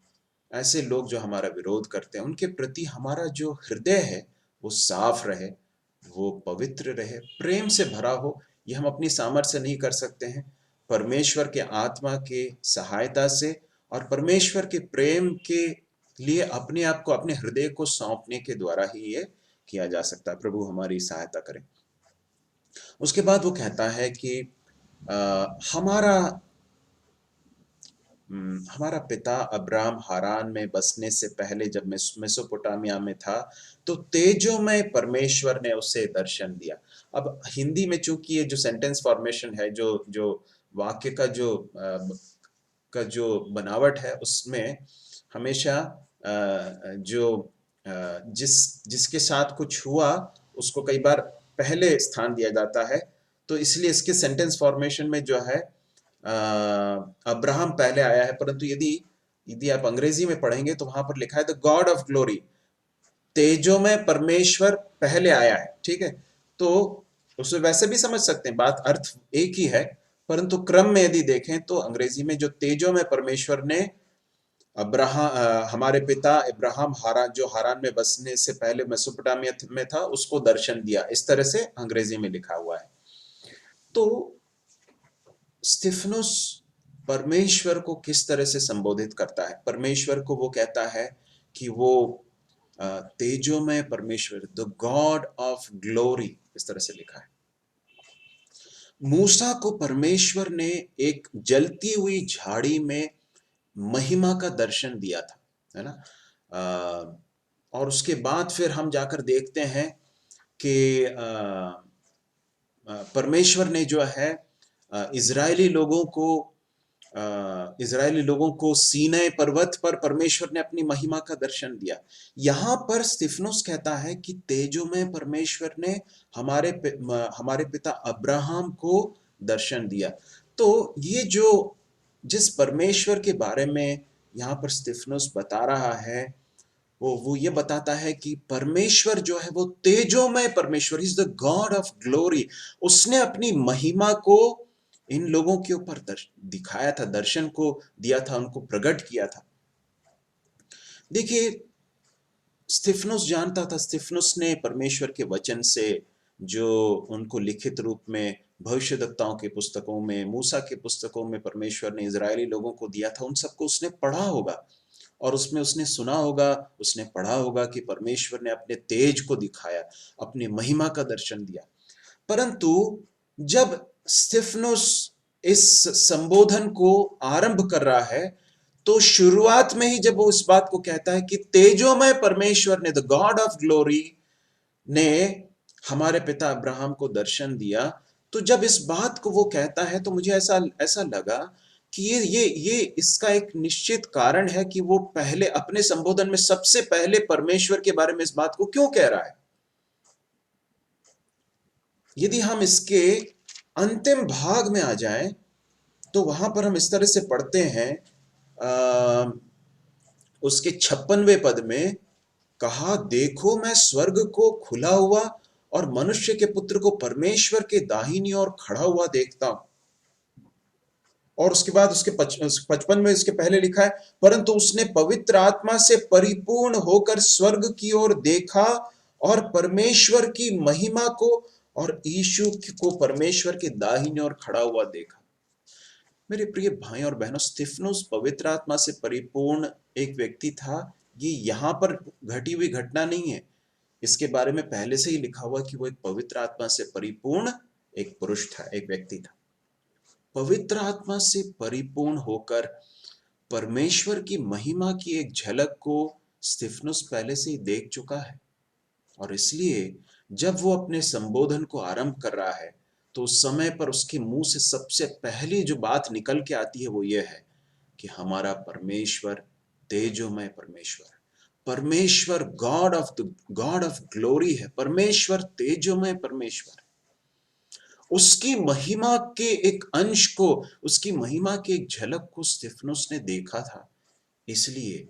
ऐसे लोग जो हमारा विरोध करते हैं, उनके प्रति हमारा जो हृदय है वो साफ रहे, वो पवित्र रहे, प्रेम से भरा हो। ये हम अपनी सामर्थ्य से नहीं कर सकते हैं, परमेश्वर के आत्मा के सहायता से और परमेश्वर के प्रेम के लिए अपने आप को, अपने हृदय को सौंपने के द्वारा ही ये किया जा सकता है। प्रभु हमारी सहायता करें। उसके बाद वो कहता है कि हमारा पिता अब्राम हारान में बसने से पहले जब मेसोपोटामिया में था तो तेजोमय परमेश्वर ने उसे दर्शन दिया। अब हिंदी में चूंकि ये जो सेंटेंस फॉर्मेशन है, जो वाक्य का जो बनावट है, उसमें हमेशा जिसके साथ कुछ हुआ उसको कई बार पहले स्थान दिया जाता है। तो इसलिए इसके सेंटेंस फॉर्मेशन में जो है अब्राहम पहले आया है, परंतु यदि आप अंग्रेजी में पढ़ेंगे तो वहां पर लिखा है द गॉड ऑफ ग्लोरी, तेजोमय परमेश्वर पहले आया है। ठीक है, तो उसे वैसे भी समझ सकते हैं, बात अर्थ एक ही है, परंतु क्रम में यदि देखें तो अंग्रेजी में जो तेजोमय परमेश्वर ने हमारे पिता इब्राहिम हारान में बसने से पहले मेसोपोटामिया में था, उसको दर्शन दिया, इस तरह से अंग्रेजी में लिखा हुआ है। तो स्तिफनुस परमेश्वर को किस तरह से संबोधित करता है? परमेश्वर को वो कहता है कि वो तेजोमय परमेश्वर, द गॉड ऑफ ग्लोरी, इस तरह से लिखा है। मूसा को परमेश्वर ने एक जलती हुई झाड़ी में महिमा का दर्शन दिया था, है ना? और उसके बाद फिर हम जाकर देखते हैं कि परमेश्वर ने जो है इजरायली लोगों को सीनै पर्वत पर परमेश्वर ने अपनी महिमा का दर्शन दिया। यहां पर स्तिफनुस कहता है कि तेजोमय परमेश्वर ने हमारे पिता अब्राहम को दर्शन दिया। तो ये जिस परमेश्वर के बारे में यहाँ पर स्तिफनुस बता रहा है, वो ये बताता है कि परमेश्वर जो है वो तेजोमय परमेश्वर, is the God of glory. उसने अपनी महिमा को इन लोगों के ऊपर दिखाया था, दर्शन को दिया था, उनको प्रकट किया था। देखिए, स्तिफनुस जानता था, स्तिफनुस ने परमेश्वर के वचन से जो उनको लिखित रूप में भविष्यद्वक्ताओं के पुस्तकों में, मूसा के पुस्तकों में परमेश्वर ने इजरायली लोगों को दिया था, उन सबको उसने पढ़ा होगा और उसमें उसने सुना होगा, उसने पढ़ा होगा कि परमेश्वर ने अपने तेज को दिखाया, अपनी महिमा का दर्शन दिया। परंतु जब स्तिफनुस इस संबोधन को आरंभ कर रहा है तो शुरुआत में ही जब वो इस बात को कहता है कि तेजोमय परमेश्वर ने, द गॉड ऑफ ग्लोरी ने हमारे पिता अब्राहम को दर्शन दिया, तो जब इस बात को वो कहता है तो मुझे ऐसा लगा कि ये इसका एक निश्चित कारण है कि वो पहले अपने संबोधन में सबसे पहले परमेश्वर के बारे में इस बात को क्यों कह रहा है। यदि हम इसके अंतिम भाग में आ जाएं तो वहां पर हम इस तरह से पढ़ते हैं, उसके 56वें पद में कहा, देखो मैं स्वर्ग को खुला हुआ और मनुष्य के पुत्र को परमेश्वर के दाहिनी ओर खड़ा हुआ देखता हूं। और उसके बाद उसके 55 में इसके पहले लिखा है, परंतु उसने पवित्र आत्मा से परिपूर्ण होकर स्वर्ग की ओर देखा और परमेश्वर की महिमा को और यीशु को परमेश्वर के दाहिनी ओर खड़ा हुआ देखा। मेरे प्रिय भाई और बहनों, स्तिफनुस पवित्र आत्मा से परिपूर्ण एक व्यक्ति था। ये यहां पर घटी हुई घटना नहीं है, इसके बारे में पहले से ही लिखा हुआ कि वो एक पवित्र आत्मा से परिपूर्ण एक पुरुष था, एक व्यक्ति था। पवित्र आत्मा से परिपूर्ण होकर परमेश्वर की महिमा की एक झलक को स्तिफनुस पहले से ही देख चुका है, और इसलिए जब वो अपने संबोधन को आरंभ कर रहा है तो उस समय पर उसके मुंह से सबसे पहली जो बात निकल के आती है वो ये है कि हमारा परमेश्वर तेजोमय परमेश्वर गॉड ऑफ ग्लोरी है, परमेश्वर तेजोमय परमेश्वर। उसकी महिमा के एक अंश को, उसकी महिमा की एक झलक को स्तिफनुस ने देखा था, इसलिए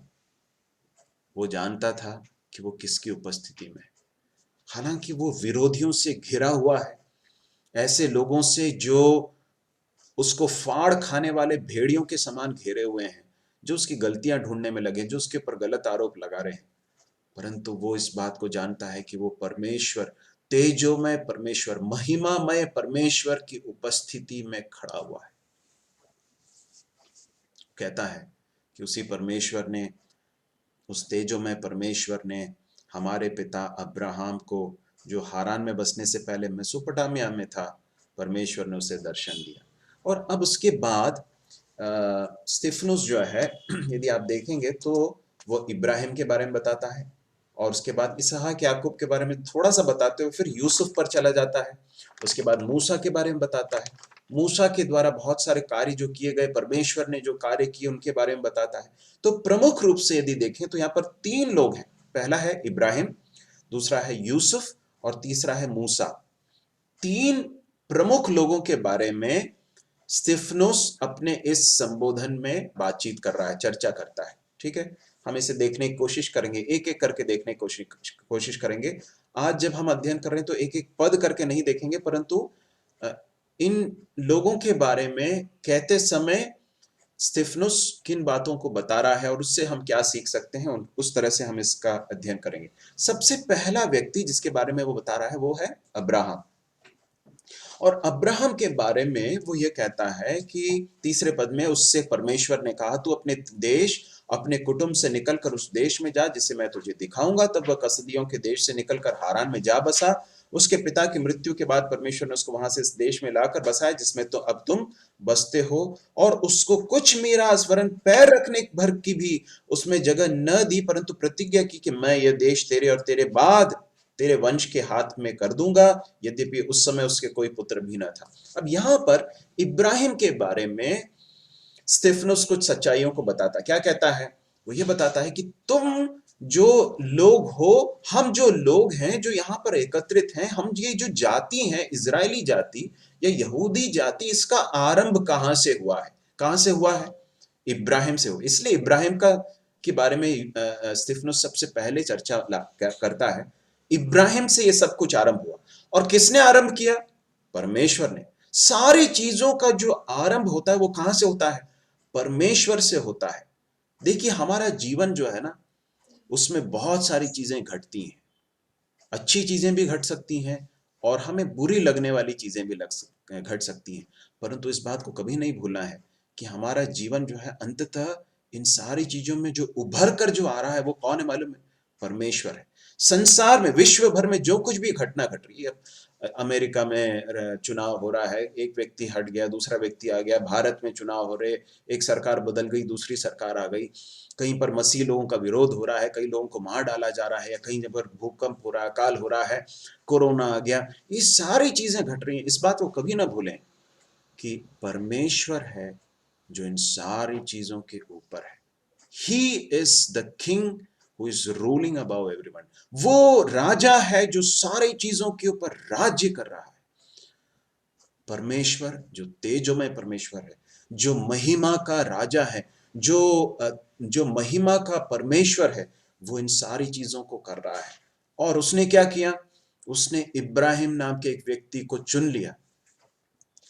वो जानता था कि वो किसकी उपस्थिति में। हालांकि वो विरोधियों से घिरा हुआ है, ऐसे लोगों से जो उसको फाड़ खाने वाले भेड़ियों के समान घेरे हुए हैं, जो उसकी गलतियां ढूंढने में लगे, जो उसके ऊपर गलत आरोप लगा रहे हैं, परंतु वो इस बात को जानता है कि वो परमेश्वर, तेजोमय परमेश्वर, महिमामय परमेश्वर की उपस्थिति में खड़ा हुआ है। कहता है कि उसी परमेश्वर ने, उस तेजोमय परमेश्वर ने हमारे पिता अब्राहम को, जो हारान में बसने से पहले मेसोपोटामिया में था, परमेश्वर ने उसे दर्शन दिया। और अब उसके बाद स्तिफनुस जो है यदि आप देखेंगे तो वो इब्राहिम के बारे में बताता है, और उसके बाद इसहाक याकूब के बारे में थोड़ा सा बताते हुए फिर यूसुफ पर चला जाता है। उसके बाद मूसा के बारे में बताता है, मूसा के द्वारा बहुत सारे कार्य जो किए गए, परमेश्वर ने जो कार्य किए उनके बारे में बताता है। तो प्रमुख रूप से यदि देखें तो यहाँ पर 3 लोग हैं। पहला है इब्राहिम, दूसरा है यूसुफ और तीसरा है मूसा। 3 प्रमुख लोगों के बारे में स्तिफनुस अपने इस संबोधन में बातचीत कर रहा है, चर्चा करता है। ठीक है, हम इसे देखने की कोशिश करेंगे, एक एक करके देखने की कोशिश करेंगे। आज जब हम अध्ययन कर रहे हैं तो एक एक पद करके नहीं देखेंगे, परंतु इन लोगों के बारे में कहते समय स्तिफनुस किन बातों को बता रहा है और उससे हम क्या सीख सकते हैं, उस तरह से हम इसका अध्ययन करेंगे। सबसे पहला व्यक्ति जिसके बारे में वो बता रहा है वो है अब्राहम। और अब्राहम के बारे में वो ये कहता है कि तीसरे पद में उससे परमेश्वर ने कहा, तू अपने देश, अपने कुटुंब से निकलकर उस देश में जा जिसे मैं तुझे दिखाऊंगा। तब वह कसदियों के देश से निकलकर हारान में जा बसा। उसके पिता की मृत्यु के बाद परमेश्वर ने उसको वहां से इस देश में लाकर बसाया जिसमें तो अब तुम बसते हो, और उसको कुछ मीरास वरन पैर रखने भर की भी उसमें जगह न दी, परंतु प्रतिज्ञा की कि मैं यह देश तेरे और तेरे बाद तेरे वंश के हाथ में कर दूंगा, यद्यपि उस समय उसके कोई पुत्र भी न था। अब यहां पर इब्राहिम के बारे में स्तिफनुस कुछ सच्चाइयों को बताता, क्या कहता है? वो ये बताता है कि तुम जो लोग हो, हम जो लोग हैं जो यहां पर एकत्रित हैं, हम ये जो जाति हैं, इजरायली जाति या यहूदी जाति, इसका आरंभ कहां से हुआ है? कहां से हुआ है? इब्राहिम से हुआ। इसलिए इब्राहिम का के बारे में स्तिफनुस सबसे पहले चर्चा करता है। इब्राहिम से ये सब कुछ आरंभ हुआ। और किसने आरंभ किया? परमेश्वर ने। सारी चीजों का जो आरंभ होता है वो कहां से होता है? परमेश्वर से होता है। देखिए, हमारा जीवन जो है ना, उसमें बहुत सारी चीजें घटती हैं। अच्छी चीजें भी घट सकती हैं और हमें बुरी लगने वाली चीजें भी घट सकती हैं, परंतु इस बात को कभी नहीं भूलना है कि हमारा जीवन जो है अंततः इन सारी चीजों में जो उभर कर जो आ रहा है वो कौन है मालूम है? परमेश्वर है। संसार में, विश्व भर में जो कुछ भी घटना घट रही है, अमेरिका में चुनाव हो रहा है, एक व्यक्ति हट गया, दूसरा व्यक्ति आ गया, भारत में चुनाव हो रहे, एक सरकार बदल गई, दूसरी सरकार आ गई, कहीं पर मसीह लोगों का विरोध हो रहा है, कई लोगों को मार डाला जा रहा है, या कहीं पर भूकंप हो रहा है, अकाल हो रहा है, कोरोना आ गया, ये सारी चीजें घट रही हैं। इस बात को कभी ना भूलें कि परमेश्वर है जो इन सारी चीजों के ऊपर है। He is the king who is ruling above everyone. वो राजा है जो सारी चीजों के ऊपर राज्य कर रहा है। परमेश्वर जो तेजोमय परमेश्वर है, जो महिमा का राजा है, जो महिमा का परमेश्वर है, वो इन सारी चीजों को कर रहा है। और उसने क्या किया? उसने इब्राहिम नाम के एक व्यक्ति को चुन लिया।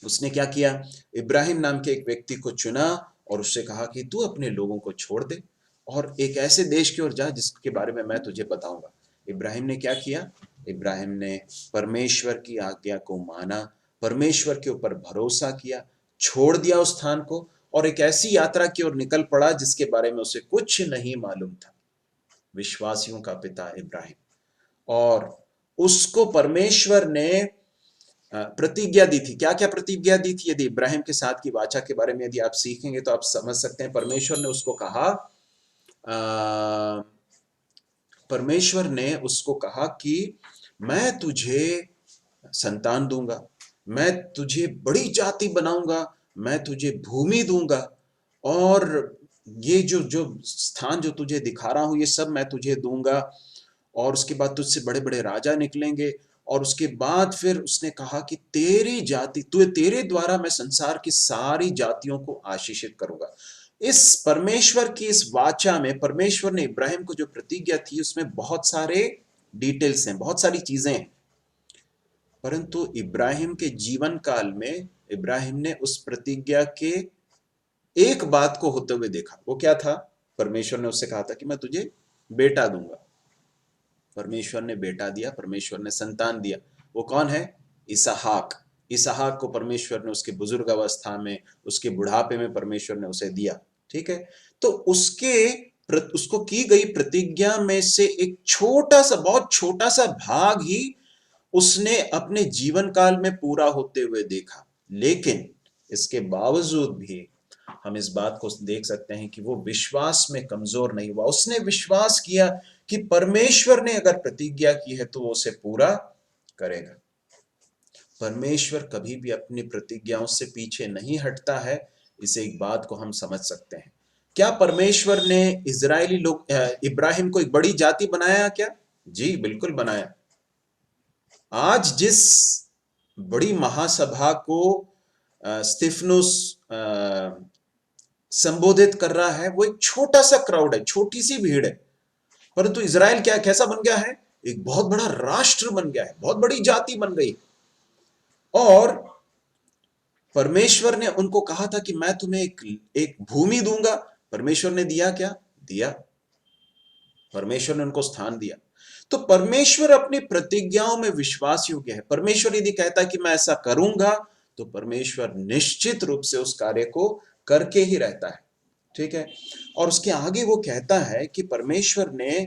उसने क्या किया? इब्राहिम नाम के एक व्यक्ति को चुना और उससे कहा कि तू अपने लोगों को छोड़ दे और एक ऐसे देश की ओर जा जिसके बारे में मैं तुझे बताऊंगा। इब्राहिम ने क्या किया? इब्राहिम ने परमेश्वर की आज्ञा को माना, परमेश्वर के ऊपर भरोसा किया, छोड़ दिया उस स्थान को और एक ऐसी यात्रा की ओर निकल पड़ा जिसके बारे में उसे कुछ नहीं मालूम था। विश्वासियों का पिता इब्राहिम, और उसको परमेश्वर ने प्रतिज्ञा दी थी। क्या क्या प्रतिज्ञा दी थी? यदि इब्राहिम के साथ की वाचा के बारे में यदि आप सीखेंगे तो आप समझ सकते हैं। परमेश्वर ने उसको कहा कि मैं तुझे संतान दूंगा, मैं तुझे बड़ी जाति बनाऊंगा, मैं तुझे भूमि दूंगा, और ये जो जो स्थान जो तुझे दिखा रहा हूं ये सब मैं तुझे दूंगा, और उसके बाद तुझसे बड़े बड़े राजा निकलेंगे। और उसके बाद फिर उसने कहा कि तेरी जाति, तेरे द्वारा मैं संसार की सारी जातियों को आशीषित करूंगा। इस परमेश्वर की इस वाचा में परमेश्वर ने इब्राहिम को जो प्रतिज्ञा थी उसमें बहुत सारे डिटेल्स हैं, बहुत सारी चीजें हैं, परंतु इब्राहिम के जीवन काल में इब्राहिम ने उस प्रतिज्ञा के एक बात को होते हुए देखा। वो क्या था? परमेश्वर ने उससे कहा था कि मैं तुझे बेटा दूंगा। परमेश्वर ने बेटा दिया, परमेश्वर ने संतान दिया। वो कौन है? इसहाक। इसहाक को परमेश्वर ने उसके बुजुर्ग अवस्था में, उसके बुढ़ापे में परमेश्वर ने उसे दिया। ठीक है, तो उसके उसको की गई प्रतिज्ञा में से एक छोटा सा, बहुत छोटा सा भाग ही उसने अपने जीवन काल में पूरा होते हुए देखा। लेकिन इसके बावजूद भी हम इस बात को देख सकते हैं कि वो विश्वास में कमजोर नहीं हुआ। उसने विश्वास किया कि परमेश्वर ने अगर प्रतिज्ञा की है तो वो उसे पूरा करेगा। परमेश्वर कभी भी अपनी प्रतिज्ञाओं से पीछे नहीं हटता है। इस एक बात को हम समझ सकते हैं। क्या परमेश्वर ने इजरायली लोग इब्राहिम को एक बड़ी जाति बनाया क्या? जी बिल्कुल बनाया। आज जिस बड़ी महासभा को स्तिफनुस संबोधित कर रहा है, वो एक छोटा सा क्राउड है, छोटी सी भीड़ है, परंतु इजराइल क्या कैसा बन गया है? एक बहुत बड़ा राष्ट्र बन गया है, बहुत बड़ी जाति बन गई। और परमेश्वर ने उनको कहा था कि मैं तुम्हें एक भूमि दूंगा। परमेश्वर ने दिया क्या? दिया। परमेश्वर ने उनको स्थान दिया। तो परमेश्वर अपनी प्रतिज्ञाओं में विश्वास योग्य है। परमेश्वर यदि कहता है कि मैं ऐसा करूंगा, तो परमेश्वर निश्चित रूप से उस कार्य को करके ही रहता है। ठीक है। और उसके आगे वो कहता है कि परमेश्वर ने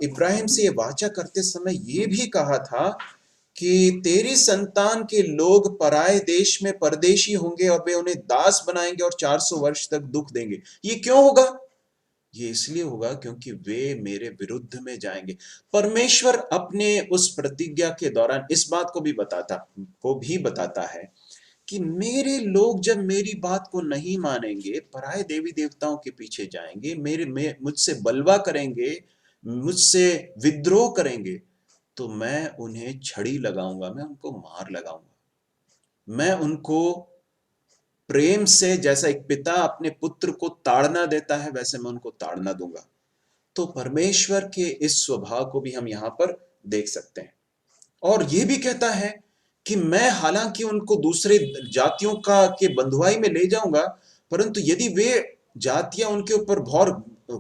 इब्राहिम से ये वाचा करते समय ये भी कहा था कि तेरी संतान के लोग पराए देश में परदेशी होंगे और वे उन्हें दास बनाएंगे और 400 वर्ष तक दुख देंगे। ये क्यों होगा? ये इसलिए होगा क्योंकि वे मेरे विरुद्ध में जाएंगे। परमेश्वर अपने उस प्रतिज्ञा के दौरान इस बात को भी बताता है कि मेरे लोग जब मेरी बात को नहीं मानेंगे, पराये देवी देवताओं के पीछे जाएंगे, मुझसे बलवा करेंगे, मुझसे विद्रोह करेंगे, तो मैं उन्हें छड़ी लगाऊंगा, मैं उनको मार लगाऊंगा। मैं उनको प्रेम से, जैसा एक पिता अपने पुत्र को ताड़ना देता है, वैसे मैं उनको ताड़ना दूंगा। तो परमेश्वर के इस स्वभाव को भी हम यहां पर देख सकते हैं। और यह भी कहता है कि मैं हालांकि उनको दूसरे जातियों के बंधुआई में ले जाऊंगा, परंतु यदि वे जातियां उनके ऊपर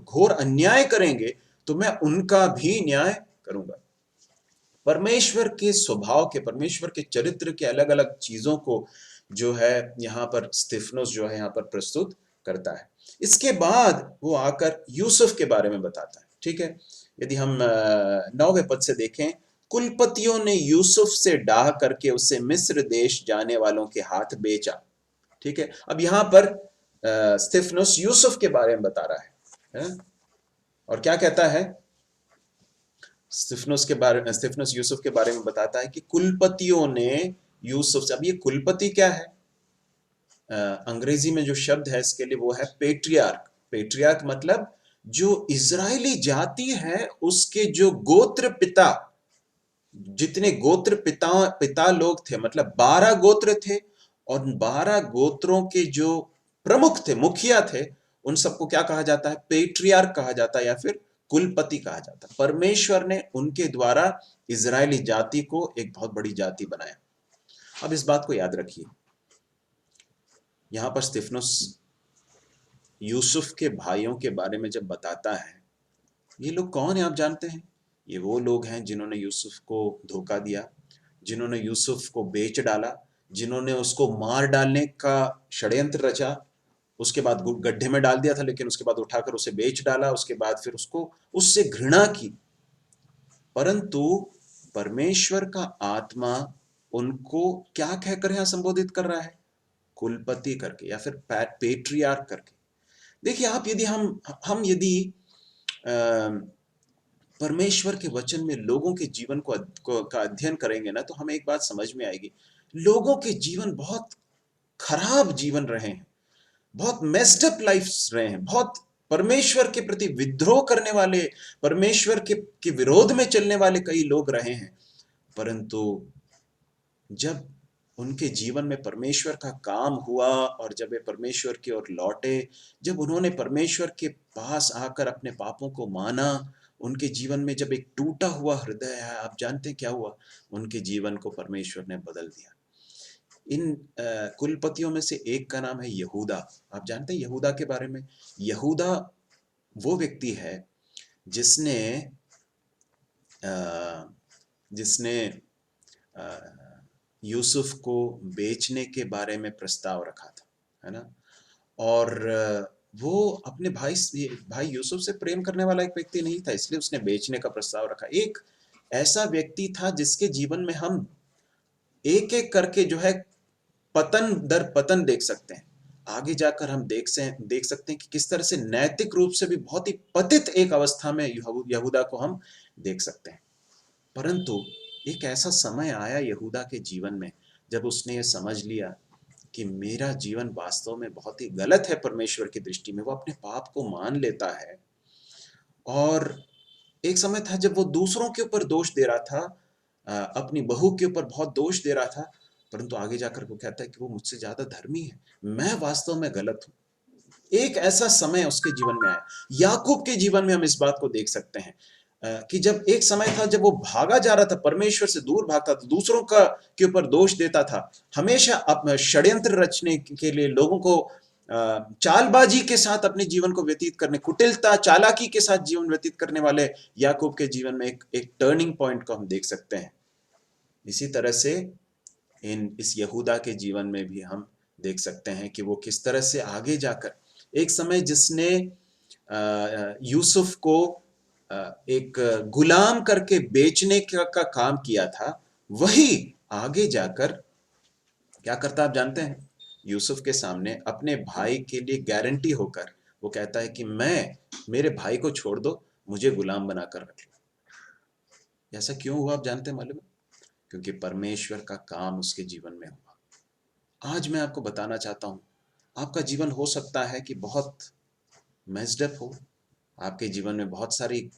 घोर अन्याय करेंगे, तो मैं उनका भी न्याय करूंगा। परमेश्वर के स्वभाव के, परमेश्वर के चरित्र के अलग अलग चीजों को जो है यहाँ पर स्तिफनुस जो है यहाँ पर प्रस्तुत करता है। इसके बाद वो आकर यूसुफ के बारे में बताता है। ठीक है। यदि हम 9वें पद से देखें, कुलपतियों ने यूसुफ से डाह करके उसे मिस्र देश जाने वालों के हाथ बेचा। ठीक है। अब यहां पर स्तिफनुस यूसुफ के बारे में बता रहा है? और क्या कहता है? स्तिफनुस यूसुफ के बारे में बताता है कि कुलपतियों ने यूसुफ से। अब ये कुलपति क्या है? अंग्रेजी में जो शब्द है इसके लिए वो है पेट्रियार्क। पेट्रियार्क मतलब जो इजरायली जाति है उसके जो गोत्र पिता, जितने गोत्र पिता लोग थे, मतलब 12 गोत्र थे, और 12 गोत्रों के जो प्रमुख थे, मुखिया थे, उन सबको क्या कहा जाता है? पेट्रियार्क कहा जाता है या फिर कुलपति कहा जाता है। परमेश्वर ने उनके द्वारा इजरायली जाति को एक बहुत बड़ी जाति बनाया। अब इस बात को याद रखिए, यहां पर स्तिफनुस यूसुफ के भाइयों के बारे में जब बताता है, ये लोग कौन है आप जानते हैं? ये वो लोग हैं जिन्होंने यूसुफ को धोखा दिया, जिन्होंने यूसुफ को बेच डाला, जिन्होंने उसको मार डालने का षड्यंत्र रचा, उसके बाद गड्ढे में डाल दिया था, लेकिन उसके बाद उठाकर उसे बेच डाला, उसके बाद फिर उसको उससे घृणा की। परंतु परमेश्वर का आत्मा उनको क्या कहकर यहां संबोधित कर रहा है? कुलपति करके या फिर पेट्रियार्क करके। देखिए आप, यदि हम यदि परमेश्वर के वचन में लोगों के जीवन का अध्ययन करेंगे ना, तो हमें एक बात समझ में आएगी। लोगों के जीवन बहुत खराब जीवन रहे हैं, बहुत मेस्ड अप लाइफ्स रहे हैं, बहुत परमेश्वर के प्रति विद्रोह करने वाले, परमेश्वर के विरोध में चलने वाले कई लोग रहे हैं। परंतु जब उनके जीवन में परमेश्वर का काम हुआ और जब वे परमेश्वर की ओर लौटे, जब उन्होंने परमेश्वर के पास आकर अपने पापों को माना, उनके जीवन में जब एक टूटा हुआ हृदय है, आप जानते हैं क्या हुआ? उनके जीवन को परमेश्वर ने बदल दिया। इन कुलपतियों में से एक का नाम है यहूदा। आप जानते हैं यहूदा के बारे में? यहूदा वो व्यक्ति है जिसने यूसुफ को बेचने के बारे में प्रस्ताव रखा था, है ना? और वो अपने भाई यूसुफ से प्रेम करने वाला एक व्यक्ति नहीं था, इसलिए उसने बेचने का प्रस्ताव रखा। एक ऐसा व्यक्ति था जिसके जीवन में हम एक एक करके जो है पतन दर पतन देख सकते हैं। आगे जाकर हम देख सकते हैं कि किस तरह से नैतिक रूप से भी बहुत ही पतित एक अवस्था में यहूदा को हम देख सकते हैं। परंतु एक ऐसा समय आया यहूदा के जीवन में जब उसने ये समझ लिया कि मेरा जीवन वास्तव में बहुत ही गलत है परमेश्वर की दृष्टि में। वो अपने पाप को मान लेता है, और एक समय था जब वो दूसरों के ऊपर दोष दे रहा था, अपनी बहू के ऊपर बहुत दोष दे रहा था, परंतु आगे जाकर वो कहता है कि वो मुझसे ज्यादा धर्मी है, मैं वास्तव में गलत हूं। एक ऐसा समय उसके जीवन में आया। याकूब के जीवन में हम इस बात को देख सकते हैं कि जब एक समय था जब वो भागा जा रहा था, परमेश्वर से दूर भागता था, दूसरों का के ऊपर दोष देता था, हमेशा षड्यंत्र रचने के लिए लोगों को चालबाजी के साथ अपने जीवन को व्यतीत करने, कुटिलता चालाकी के साथ जीवन व्यतीत करने वाले याकूब के जीवन में एक टर्निंग पॉइंट को हम देख सकते हैं। इसी तरह से इस यहूदा के जीवन में भी हम देख सकते हैं कि वो किस तरह से आगे जाकर एक समय जिसने यूसुफ को एक गुलाम करके बेचने का काम किया था, वही आगे जाकर क्या करता आप जानते हैं? यूसुफ के सामने अपने भाई के लिए गारंटी होकर वो कहता है कि मेरे भाई को छोड़ दो, मुझे गुलाम बनाकर रख लो। ऐसा क्यों हुआ आप जानते हैं? मालूम है? क्योंकि परमेश्वर का काम उसके जीवन में हुआ। आज मैं आपको बताना चाहता हूं, आपका जीवन हो सकता है कि बहुत मेस्ड अप हो, आपके जीवन में बहुत सारी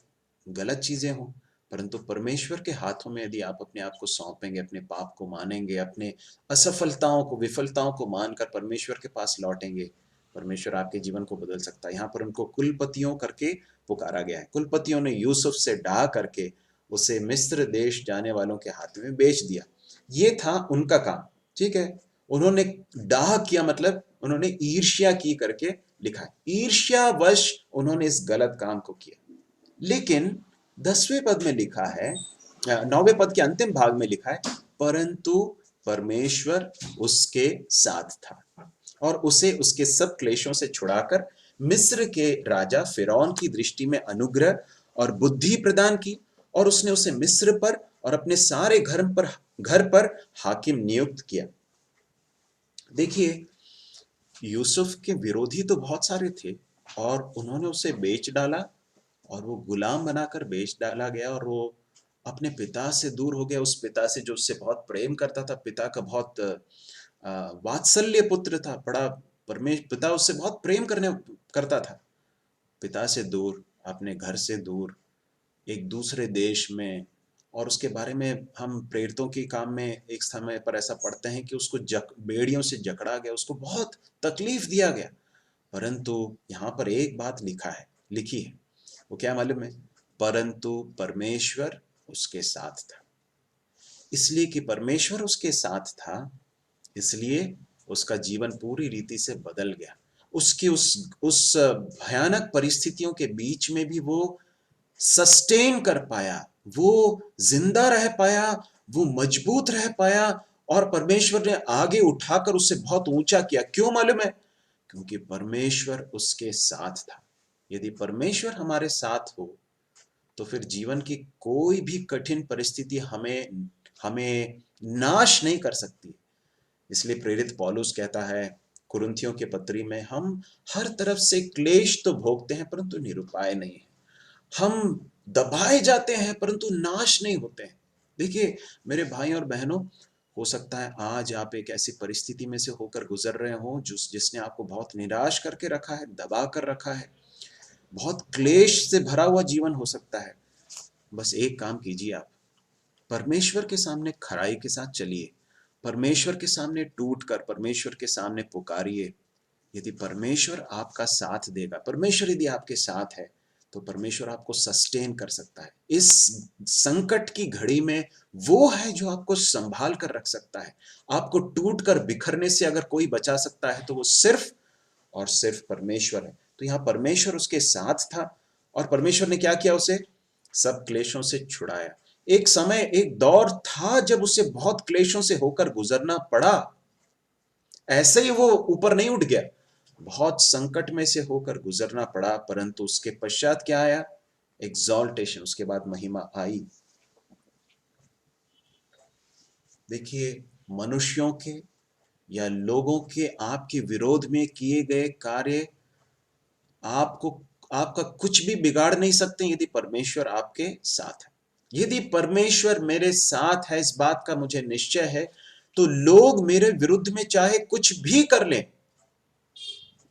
गलत चीजें हों, परंतु परमेश्वर के हाथों में यदि आप अपने आप को सौंपेंगे, अपने पाप को मानेंगे, अपने असफलताओं को, विफलताओं को मानकर परमेश्वर के पास लौटेंगे, परमेश्वर आपके जीवन को बदल सकता है। यहाँ पर उनको कुलपतियों करके पुकारा गया है। कुलपतियों ने यूसुफ से डाह करके उसे मिस्र देश जाने वालों के हाथ में बेच दिया। ये था उनका काम, ठीक है। उन्होंने डाह किया, मतलब उन्होंने ईर्ष्या की करके लिखा है, ईर्ष्यावश उन्होंने इस गलत काम को किया। लेकिन 10वें पद में लिखा है, 9वें पद के अंतिम भाग में लिखा है, परंतु परमेश्वर उसके साथ था और उसे उसके सब क्लेशों से छुड़ाकर मिस्र के राजा फिरौन की दृष्टि में अनुग्रह और बुद्धि प्रदान की, और उसने उसे मिस्र पर और अपने सारे घर पर हाकिम नियुक्त किया। देखिए, यूसुफ के विरोधी तो बहुत सारे थे और उन्होंने उसे बेच डाला, और वो गुलाम बनाकर बेच डाला गया, और वो अपने पिता से दूर हो गया, उस पिता से जो उससे बहुत प्रेम करता था, पिता का बहुत वात्सल्य पुत्र था, बड़ा पिता उससे बहुत प्रेम करता था। पिता से दूर, अपने घर से दूर, एक दूसरे देश में, और उसके बारे में हम प्रेरितों के काम में एक समय पर ऐसा पढ़ते हैं कि उसको बेड़ियों से जकड़ा गया, उसको बहुत तकलीफ दिया गया। परंतु यहाँ पर एक बात लिखी है, वो क्या मालूम है? परंतु परमेश्वर उसके साथ था। इसलिए कि परमेश्वर उसके साथ था, इसलिए उसका जीवन पूरी रीति से बदल गया। उसके उस भयानक परिस्थितियों के बीच में भी वो सस्टेन कर पाया, वो जिंदा रह पाया, वो मजबूत रह पाया, और परमेश्वर ने आगे उठाकर उसे बहुत ऊंचा किया। क्यों मालूम है? क्योंकि परमेश्वर उसके साथ था। यदि परमेश्वर हमारे साथ हो तो फिर जीवन की कोई भी कठिन परिस्थिति हमें नाश नहीं कर सकती। इसलिए प्रेरित पौलुस कहता है कुरिन्थियों के पत्री में, हम हर तरफ से क्लेश तो भोगते हैं परंतु निरुपाय नहीं है, हम दबाए जाते हैं परंतु नाश नहीं होते हैं। देखिए मेरे भाई और बहनों, हो सकता है आज आप एक ऐसी परिस्थिति में से होकर गुजर रहे हो जिसने आपको बहुत निराश करके रखा है, दबा कर रखा है, बहुत क्लेश से भरा हुआ जीवन हो सकता है। बस एक काम कीजिए, आप परमेश्वर के सामने खराई के साथ चलिए, परमेश्वर के सामने टूट कर परमेश्वर के सामने पुकारिए। यदि परमेश्वर आपका साथ देगा, परमेश्वर यदि आपके साथ है, तो परमेश्वर आपको सस्टेन कर सकता है। इस संकट की घड़ी में वो है जो आपको संभाल कर रख सकता है। आपको टूट कर बिखरने से अगर कोई बचा सकता है तो वो सिर्फ और सिर्फ परमेश्वर है। तो यहाँ परमेश्वर उसके साथ था, और परमेश्वर ने क्या किया? उसे सब क्लेशों से छुड़ाया। एक समय, एक दौर था जब उसे बहुत क्लेशों से होकर गुजरना पड़ा। ऐसे ही वो ऊपर नहीं उठ गया, बहुत संकट में से होकर गुजरना पड़ा, परंतु उसके पश्चात क्या आया? एग्जॉल्टेशन, उसके बाद महिमा आई। देखिए, मनुष्यों के या लोगों के आपके विरोध में किए गए कार्य आपको आपका कुछ भी बिगाड़ नहीं सकते यदि परमेश्वर आपके साथ है। यदि परमेश्वर मेरे साथ है, इस बात का मुझे निश्चय है, तो लोग मेरे विरुद्ध में चाहे कुछ भी कर लें,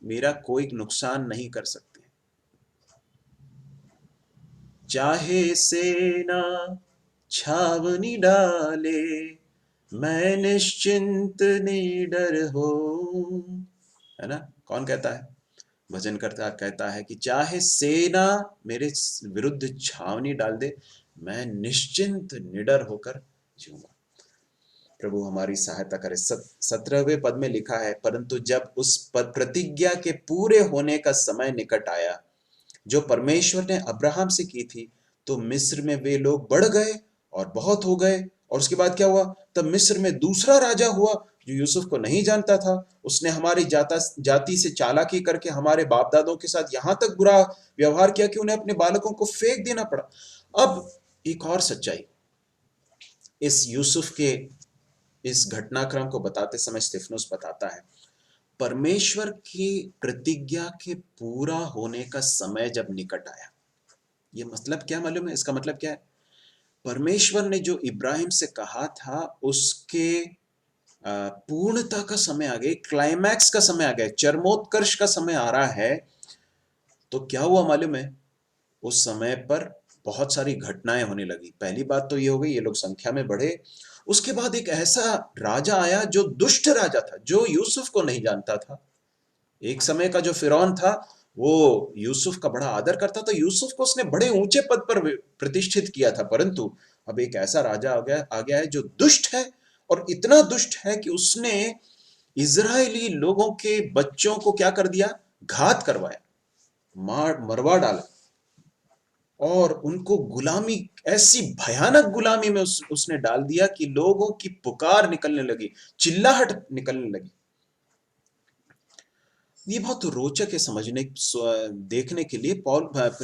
मेरा कोई नुकसान नहीं कर सकते। चाहे सेना छावनी डाले, मैं निश्चिंत निडर हो, है ना? कौन कहता है? भजनकर्ता कहता है कि चाहे सेना मेरे विरुद्ध छावनी डाल दे, मैं निश्चिंत निडर होकर जीऊंगा। प्रभु हमारी सहायता करे। 17वें पद में लिखा है, परंतु जब उस प्रतिज्ञा के पूरे होने का समय निकट आया जो परमेश्वर ने अब्राहम से की थी, तो मिस्र में वे लोग बढ़ गए और बहुत हो गए। और उसके बाद क्या हुआ? तब मिस्र में दूसरा राजा हुआ जो यूसुफ को नहीं जानता था। उसने हमारी जाति से चालाकी करके हमारे बाप दादों के साथ यहां तक बुरा व्यवहार किया कि उन्हें अपने बालकों को फेंक देना पड़ा। अब एक और सच्चाई इस यूसुफ के इस घटनाक्रम को बताते समय स्तिफनुस बताता है, परमेश्वर की प्रतिज्ञा के पूरा होने का समय जब निकट आया। ये मतलब क्या मालूम है? इसका मतलब क्या है? परमेश्वर ने जो इब्राहिम से कहा था उसके पूर्णता का समय आ गया, क्लाइमैक्स का समय आ गया, चरमोत्कर्ष का समय आ रहा है। तो क्या हुआ मालूम है? उस समय पर बहुत सारी घटनाएं होने लगी। पहली बात तो ये हो गई, ये लोग संख्या में बढ़े। उसके बाद एक ऐसा राजा आया जो दुष्ट राजा था, जो यूसुफ को नहीं जानता था। एक समय का जो फिरौन था वो यूसुफ का बड़ा आदर करता था, यूसुफ को उसने बड़े ऊंचे पद पर प्रतिष्ठित किया था। परंतु अब एक ऐसा राजा आ गया है जो दुष्ट है, और इतना दुष्ट है कि उसने इजरायली लोगों के बच्चों को क्या कर दिया? घात करवाया, मरवा डाला, और उनको गुलामी, ऐसी भयानक गुलामी में उसने डाल दिया कि लोगों की पुकार निकलने लगी, चिल्लाहट निकलने लगी। ये बहुत रोचक है समझने देखने के लिए।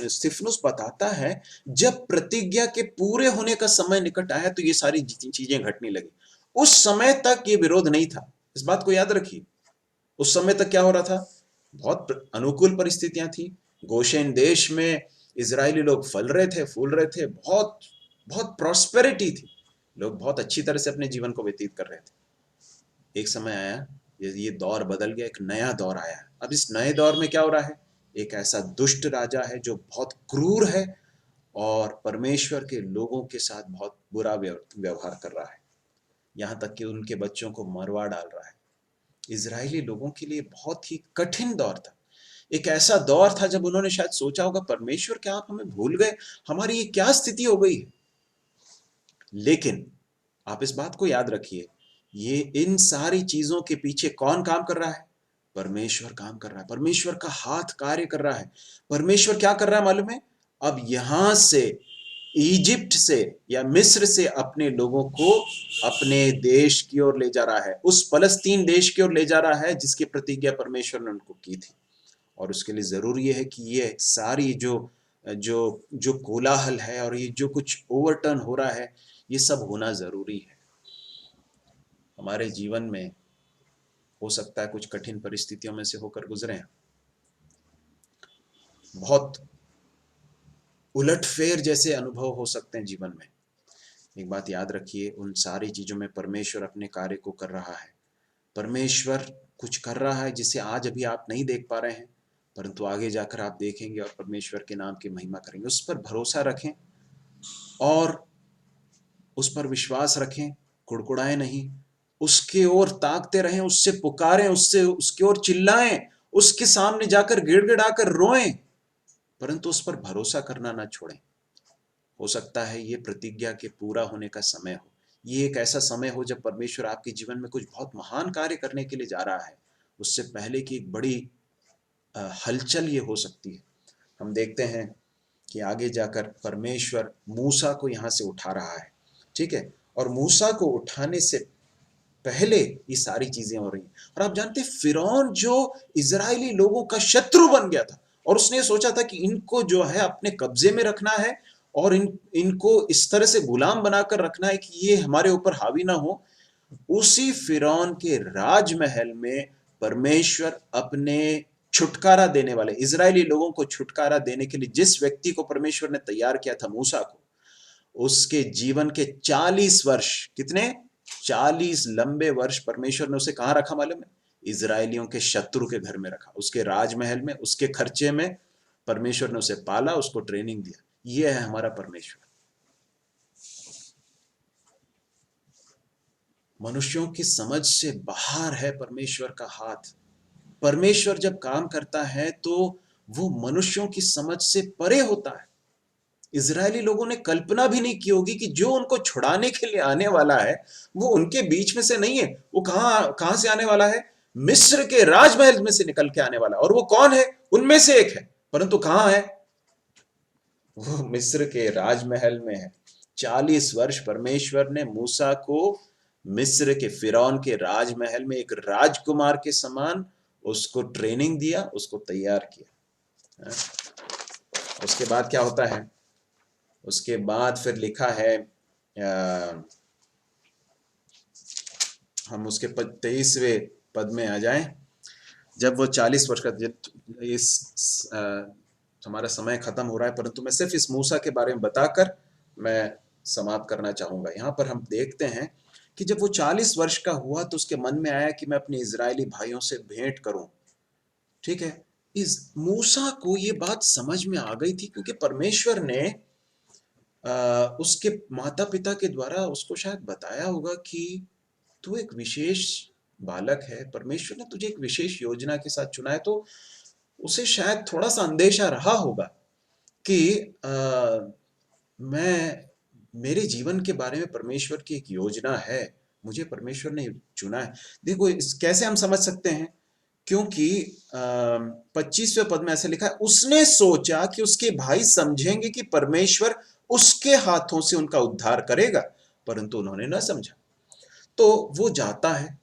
स्तिफनुस बताता है जब प्रतिज्ञा के पूरे होने का समय निकट आया तो ये सारी चीजें घटने लगी। उस समय तक ये विरोध नहीं था, इस बात को याद रखिए। उस समय तक क्या हो रहा था? बहुत अनुकूल परिस्थितियां थी। गोशेन देश में इजरायली लोग फल रहे थे, फूल रहे थे, बहुत बहुत प्रॉस्पेरिटी थी, लोग बहुत अच्छी तरह से अपने जीवन को व्यतीत कर रहे थे। एक समय आया, ये दौर बदल गया, एक नया दौर आया। अब इस नए दौर में क्या हो रहा है? एक ऐसा दुष्ट राजा है जो बहुत क्रूर है और परमेश्वर के लोगों के साथ बहुत बुरा व्यवहार कर रहा है, यहां तक कि उनके बच्चों को मरवा डाल रहा है। इजरायली लोगों के लिए बहुत ही कठिन दौर था। एक ऐसा दौर था जब उन्होंने शायद सोचा होगा, परमेश्वर क्या आप हमें भूल गए? हमारी ये क्या स्थिति हो गई है? लेकिन आप इस बात को याद रखिए, ये इन सारी चीजों के पीछे कौन काम कर रहा है? परमेश्वर काम कर रहा है, परमेश्वर का हाथ कार्य कर रहा है। परमेश्वर क्या कर रहा है मालूम है? अब यहां से, इजिप्ट से या मिस्र से अपने लोगों को अपने देश की ओर ले जा रहा है, उस फलस्तीन देश की ओर ले जा रहा है जिसकी प्रतिज्ञा परमेश्वर ने उनको की थी। और उसके लिए जरूरी है कि ये सारी जो जो जो कोलाहल है और ये जो कुछ ओवरटर्न हो रहा है, ये सब होना जरूरी है। हमारे जीवन में हो सकता है कुछ कठिन परिस्थितियों में से होकर गुजरे, बहुत उलटफेर जैसे अनुभव हो सकते हैं जीवन में। एक बात याद रखिए, उन सारी चीजों में परमेश्वर अपने कार्य को कर रहा है। परमेश्वर कुछ कर रहा है जिसे आज अभी आप नहीं देख पा रहे हैं, परंतु आगे जाकर आप देखेंगे और परमेश्वर के नाम की महिमा करेंगे। उस पर भरोसा रखें और उस पर विश्वास रखें, कुड़कुड़ाएं नहीं, उसके ओर ताकते रहें, उससे पुकारें, उससे उसके ओर चिल्लाएं, उसके सामने जाकर गिड़गिड़ाकर रोएं, परंतु उस पर भरोसा करना ना छोड़ें। हो सकता है ये प्रतिज्ञा के पूरा होने का समय हो, ये एक ऐसा समय हो जब परमेश्वर आपके जीवन में कुछ बहुत महान कार्य करने के लिए जा रहा है। उससे पहले की एक बड़ी हलचल ये हो सकती है। हम देखते हैं कि आगे जाकर परमेश्वर मूसा को यहाँ से उठा रहा है, ठीक है? और मूसा को उठाने से पहले ये सारी चीजें हो रही हैं। और आप जानते हैं फिरौन जो इजरायली लोगों का शत्रु बन गया था और उसने सोचा था कि इनको जो है अपने कब्जे में रखना है और इनको इस तरह से गुलाम बनाकर रखना है कि ये हमारे ऊपर हावी ना हो। उसी फिरौन के राजमहल में परमेश्वर अपने छुटकारा देने वाले इजरायली लोगों को छुटकारा देने के लिए जिस व्यक्ति को परमेश्वर ने तैयार किया था, मूसा को, उसके जीवन के 40 वर्ष, कितने 40 लंबे वर्ष परमेश्वर ने उसे कहां रखा मालूम है? इजरायलियों के शत्रु के घर में रखा, उसके राजमहल में, उसके खर्चे में परमेश्वर ने उसे पाला, उसको ट्रेनिंग दिया। यह है हमारा परमेश्वर। मनुष्यों की समझ से बाहर है परमेश्वर का हाथ। परमेश्वर जब काम करता है तो वो मनुष्यों की समझ से परे होता है। इजरायली लोगों ने कल्पना भी नहीं की होगी कि जो उनको छुड़ाने के लिए आने वाला है वो उनके बीच में से नहीं है। वो कहां से आने वाला है? मिस्र के राजमहल में से निकल के आने वाला। और वो कौन है? उनमें से एक है, परंतु कहां है? वो मिस्र के राजमहल में है। 40 वर्ष परमेश्वर ने मूसा को मिस्र के फिरौन के राजमहल में एक राजकुमार के समान उसको ट्रेनिंग दिया, उसको तैयार किया। उसके बाद क्या होता है? उसके बाद फिर लिखा है, हम उसके 23वें पद में आ जाएं। जब वो 40 वर्ष का, इस हमारा समय खत्म हो रहा है, परंतु मैं सिर्फ इस मूसा के बारे में बताकर मैं समाप्त करना चाहूंगा। यहाँ पर हम देखते हैं कि जब वो 40 वर्ष का हुआ तो उसके मन में आया कि मैं अपने इजरायली भाइयों से भेंट करूं। ठीक है, इस मूसा को ये बात समझ में आ गई थी क्योंकि परमेश्वर ने उसके माता पिता के द्वारा उसको शायद बताया होगा कि तू एक विशेष बालक है, परमेश्वर ने तुझे एक विशेष योजना के साथ चुना है। तो उसे शायद थोड़ा सा अंदेशा रहा होगा कि मेरे जीवन के बारे में परमेश्वर की एक योजना है, मुझे परमेश्वर ने चुना है। देखो कैसे हम समझ सकते हैं, क्योंकि 25वें पद में ऐसे लिखा है, उसने सोचा कि उसके भाई समझेंगे कि परमेश्वर उसके हाथों से उनका उद्धार करेगा, परंतु उन्होंने न समझा। तो वो जाता है,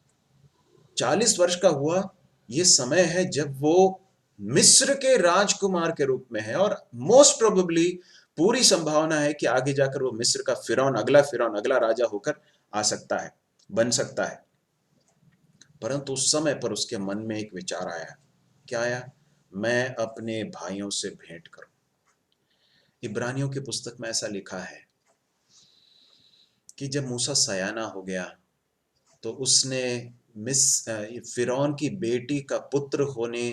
40 वर्ष का हुआ, ये समय है जब वो मिस्र के राजकुमार के रूप में है और मोस्ट प्रोबेबली पूरी संभावना है कि आगे जाकर वो मिस्र का फिरौन, अगला राजा होकर आ सकता है, बन सकता है। परंतु उस समय पर उसके मन में एक विचार आया। क्या आया? मैं अपने भाइयों से भेंट करूं। इब्रानियों की पुस्तक में ऐसा लिखा है कि जब मूसा सयाना हो गया तो उसने फिरौन की बेटी का पुत्र होने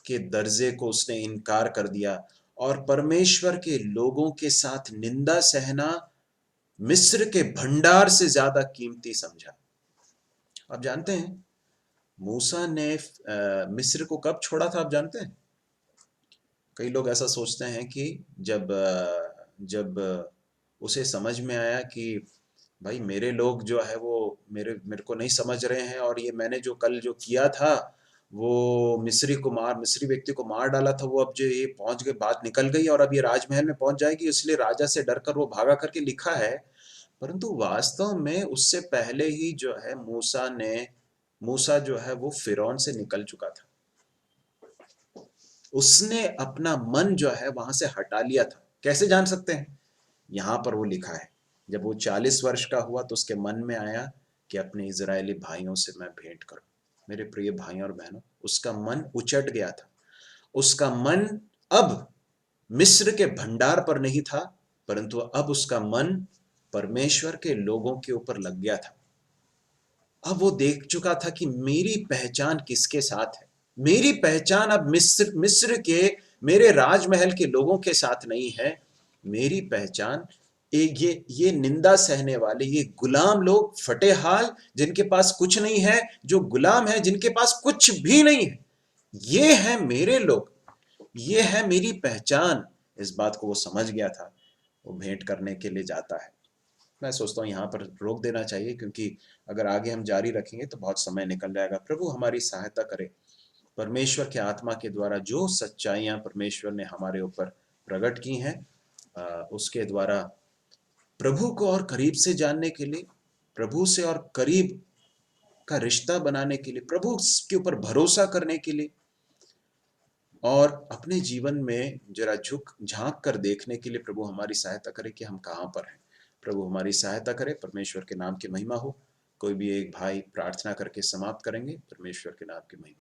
के दर्जे को उसने इनकार कर दिया और परमेश्वर के लोगों के साथ निंदा सहना मिस्र के भंडार से ज्यादा कीमती समझा। आप जानते हैं मूसा ने मिस्र को कब छोड़ा था? आप जानते हैं? कई लोग ऐसा सोचते हैं कि जब उसे समझ में आया कि भाई मेरे लोग जो है वो मेरे को नहीं समझ रहे हैं और ये मैंने जो कल जो किया था वो मिस्री व्यक्ति को मार डाला था, वो अब जो ये पहुंच गए, बात निकल गई और अब ये राजमहल में पहुंच जाएगी, इसलिए राजा से डरकर वो भागा करके लिखा है। परंतु वास्तव में उससे पहले ही जो है मूसा जो है वो फिरौन से निकल चुका था। उसने अपना मन जो है वहां से हटा लिया था। कैसे जान सकते हैं? यहां पर वो लिखा है, जब वो 40 वर्ष का हुआ तो उसके मन में आया कि अपने इजरायली भाइयों से मैं भेंट करूं। मेरे प्रिय भाइयों और बहनों, उसका मन उचट गया था। उसका मन अब मिस्र के भंडार पर नहीं था, परंतु अब उसका मन परमेश्वर के लोगों के ऊपर लग गया था। अब वो देख चुका था कि मेरी पहचान किसके साथ है। मेरी पहचान अब मिस्र के मेरे राजमहल के लोगों के साथ नहीं है। मेरी पहचान ये निंदा सहने वाले, ये गुलाम लोग, फटे हाल, जिनके पास कुछ नहीं है, जो गुलाम है, जिनके पास कुछ भी नहीं है, ये है मेरे लोग, ये है मेरी पहचान। इस बात को वो समझ गया था। वो भेंट करने के लिए जाता है। मैं सोचता हूँ यहाँ पर रोक देना चाहिए, क्योंकि अगर आगे हम जारी रखेंगे तो बहुत समय निकल जाएगा। प्रभु हमारी सहायता करे। परमेश्वर के आत्मा के द्वारा जो सच्चाइयाँ परमेश्वर ने हमारे ऊपर प्रकट की हैं, उसके द्वारा प्रभु को और करीब से जानने के लिए, प्रभु से और करीब का रिश्ता बनाने के लिए, प्रभु के ऊपर भरोसा करने के लिए और अपने जीवन में जरा झुक झांक कर देखने के लिए प्रभु हमारी सहायता करे कि हम कहाँ पर हैं। प्रभु हमारी सहायता करे। परमेश्वर के नाम की महिमा हो। कोई भी एक भाई प्रार्थना करके समाप्त करेंगे। परमेश्वर के नाम की महिमा।